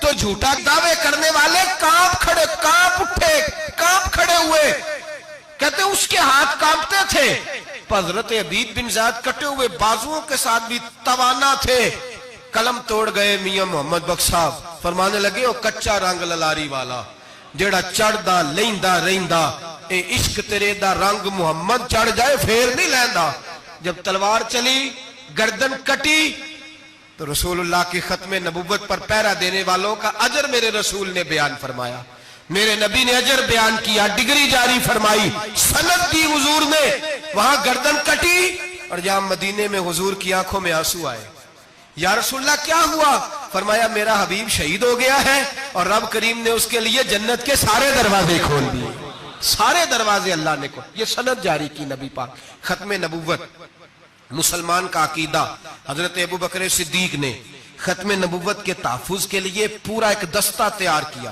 A: تو جھوٹا دعوے کرنے والے کانپ اٹھے، کانپ کھڑے ہوئے، کہتے ہیں اس کے ہاتھ کانپتے تھے۔ حضرت عبید بن زید کٹے ہوئے بازوؤں کے ساتھ بھی توانا تھے، قلم توڑ گئے میاں محمد بخش صاحب، فرمانے لگے وہ کچا رنگ للاری والا جیڑا چڑھدا لیندا رہندا، اے عشق تیرے دا رنگ محمد چڑھ جائے پھر نہیں لیندا۔ جب تلوار چلی، گردن کٹی، تو رسول اللہ کی ختم نبوت پر پہرا دینے والوں کا اجر میرے رسول نے بیان فرمایا، میرے نبی نے اجر بیان کیا، ڈگری جاری فرمائی، سند دی حضور نے۔ وہاں گردن کٹی اور جہاں مدینے میں حضور کی آنکھوں میں آنسو آئے۔ یا رسول اللہ کیا ہوا؟ فرمایا میرا حبیب شہید ہو گیا ہے اور رب کریم نے اس کے لیے جنت کے سارے دروازے کھول دیے، سارے دروازے اللہ نے کھول۔ یہ سند جاری کی نبی پاک، ختم نبوت۔ مسلمان کا عقیدہ، حضرت ابو بکر صدیق نے ختم نبوت کے تحفظ کے لیے پورا ایک دستہ تیار کیا۔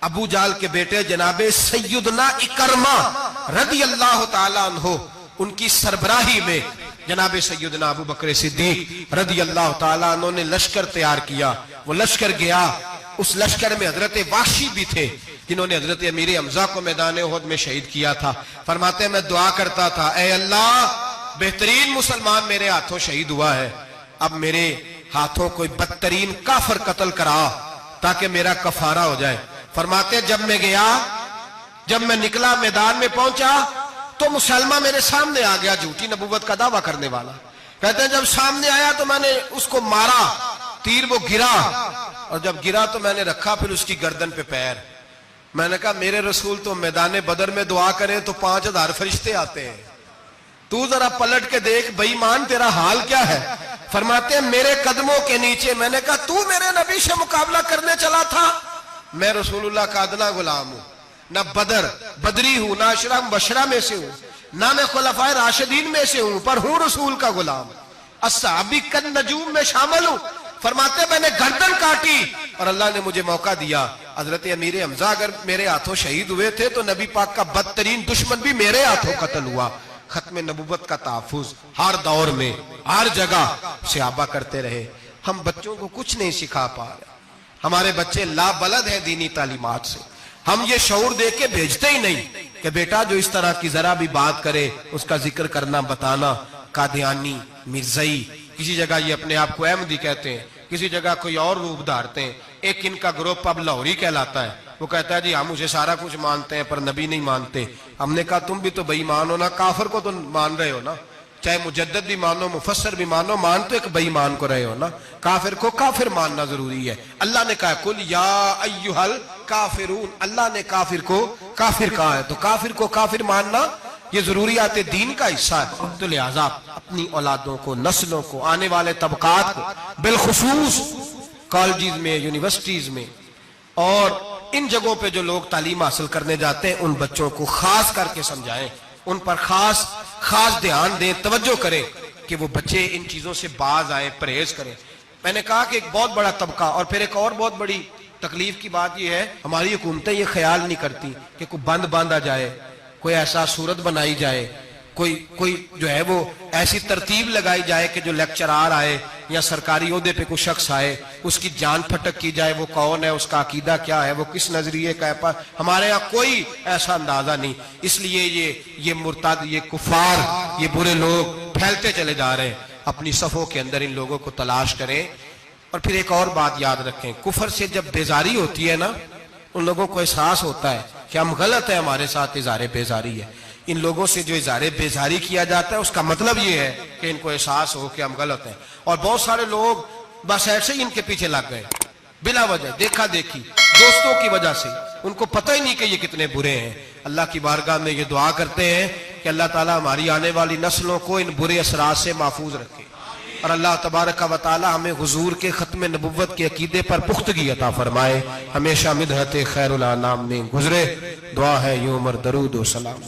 A: ابو جال کے بیٹے جناب سیدنا اکرمہ رضی اللہ تعالیٰ عنہ، ان کی سربراہی میں جناب سیدنا ابو بکر صدیق رضی اللہ تعالیٰ عنہ نے لشکر تیار کیا۔ وہ لشکر گیا، اس لشکر میں حضرت وحشی بھی تھے جنہوں نے حضرت امیر حمزہ کو میدان احد میں شہید کیا تھا۔ فرماتے ہیں میں دعا کرتا تھا اے اللہ بہترین مسلمان میرے ہاتھوں شہید ہوا ہے، اب میرے ہاتھوں کوئی بدترین کافر قتل کرا تاکہ میرا کفارہ ہو جائے۔ فرماتے جب میں گیا، جب میں نکلا میدان میں پہنچا تو مسلمہ میرے سامنے آ گیا، جھوٹی نبوت کا دعویٰ کرنے والا۔ کہتے ہیں جب سامنے آیا تو میں نے اس کو مارا، تیر وہ گرا، اور جب گرا تو میں نے رکھا پھر اس کی گردن پہ پیر۔ میں نے کہا میرے رسول تو میدان بدر میں دعا کرے تو 5000 فرشتے آتے ہیں، تو ذرا پلٹ کے دیکھ بے ایمان تیرا حال کیا ہے۔ فرماتے ہیں میرے قدموں کے نیچے، میں نے کہا تو میرے نبی سے مقابلہ کرنے چلا تھا؟ میں رسول اللہ کا ادنا غلام ہوں، نہ بدری ہوں، نہ اشرا مبشرہ میں سے ہوں، نہ میں خلفائے راشدین میں سے ہوں، پر ہوں رسول کا غلام، الصحابی کن نجوم میں شامل ہوں۔ فرماتے میں نے گردن کاٹی اور اللہ نے مجھے موقع دیا۔ حضرت امیر حمزہ اگر میرے ہاتھوں شہید ہوئے تھے تو نبی پاک کا بدترین دشمن بھی میرے ہاتھوں قتل ہوا۔ ختم نبوت کا تحفظ ہر دور میں ہر جگہ صحابہ کرتے رہے۔ ہم بچوں کو کچھ نہیں سکھا پا رہے، ہمارے بچے لا بلد ہیں دینی تعلیمات سے، ہم یہ شعور دے کے بھیجتے ہی نہیں کہ بیٹا جو اس طرح کی ذرا بھی بات کرے اس کا ذکر کرنا بتانا۔ قادیانی، مرزائی، کسی جگہ یہ اپنے آپ کو احمدی کہتے ہیں، کسی جگہ کوئی اور روپ دھارتے ہیں۔ ایک ان کا گروپ اب لاہوری کہلاتا ہے، وہ کہتا ہے جی ہم اسے سارا کچھ مانتے ہیں پر نبی نہیں مانتے۔ ہم نے کہا تم بھی تو بے ایمان ہو نا، کافر کو تو مان رہے ہو نا، چاہے مجدد بھی مانو مفسر بھی مانو، مان تو ایک بے ایمان کو رہے ہو نا، کافر کو کافر ماننا ضروری ہے۔ اللہ نے کہا کل یا ایھا الکافرون، اللہ نے کافر کو کافر کہا ہے، تو کافر کو کافر ماننا یہ ضروریات دین کا حصہ ہے۔ تو لہٰذا اپنی اولادوں کو، نسلوں کو، آنے والے طبقات کو، بالخصوص کالجز میں، یونیورسٹیز میں اور ان جگہوں پہ جو لوگ تعلیم حاصل کرنے جاتے ہیں، ان بچوں کو خاص کر کے سمجھائیں، ان پر خاص دھیان دیں، توجہ کریں کہ وہ بچے ان چیزوں سے باز آئیں، پرہیز کریں۔ میں نے کہا کہ ایک بہت بڑا طبقہ، اور پھر ایک اور بہت بڑی تکلیف کی بات یہ ہے، ہماری حکومتیں یہ خیال نہیں کرتی کہ کوئی بند باندھا جائے، کوئی ایسا صورت بنائی جائے، کوئی جو ہے وہ ایسی ترتیب لگائی جائے کہ جو لیکچرار آئے یا سرکاری عہدے پہ کوئی شخص آئے اس کی جان پھٹک کی جائے، وہ کون ہے، اس کا عقیدہ کیا ہے، وہ کس نظریے کا ہے۔ ہمارے ہاں کوئی ایسا اندازہ نہیں، اس لیے یہ مرتد، یہ کفار، یہ برے لوگ پھیلتے چلے جا رہے ہیں۔ اپنی صفوں کے اندر ان لوگوں کو تلاش کریں۔ اور پھر ایک اور بات یاد رکھیں، کفر سے جب بیزاری ہوتی ہے نا، ان لوگوں کو احساس ہوتا ہے کہ ہم غلط ہیں، ہمارے ساتھ اظہار بیزاری ہے۔ ان لوگوں سے جو اظہار بیزاری کیا جاتا ہے اس کا مطلب یہ ہے کہ ان کو احساس ہو کہ ہم غلط ہیں۔ اور بہت سارے لوگ بس ایسے ہی ان کے پیچھے لگ گئے بلا وجہ، دیکھا دیکھی، دوستوں کی وجہ سے، ان کو پتہ ہی نہیں کہ یہ کتنے برے ہیں۔ اللہ کی بارگاہ میں یہ دعا کرتے ہیں کہ اللہ تعالیٰ ہماری آنے والی نسلوں کو ان برے اثرات سے محفوظ رکھے۔ اور اللہ تبارک و تعالی ہمیں حضور کے ختم نبوت کے عقیدے پر پختگی عطا فرمائے، ہمیشہ مدحت خیر الانام میں گزرے۔ دعا ہے یوں عمر درود و سلام۔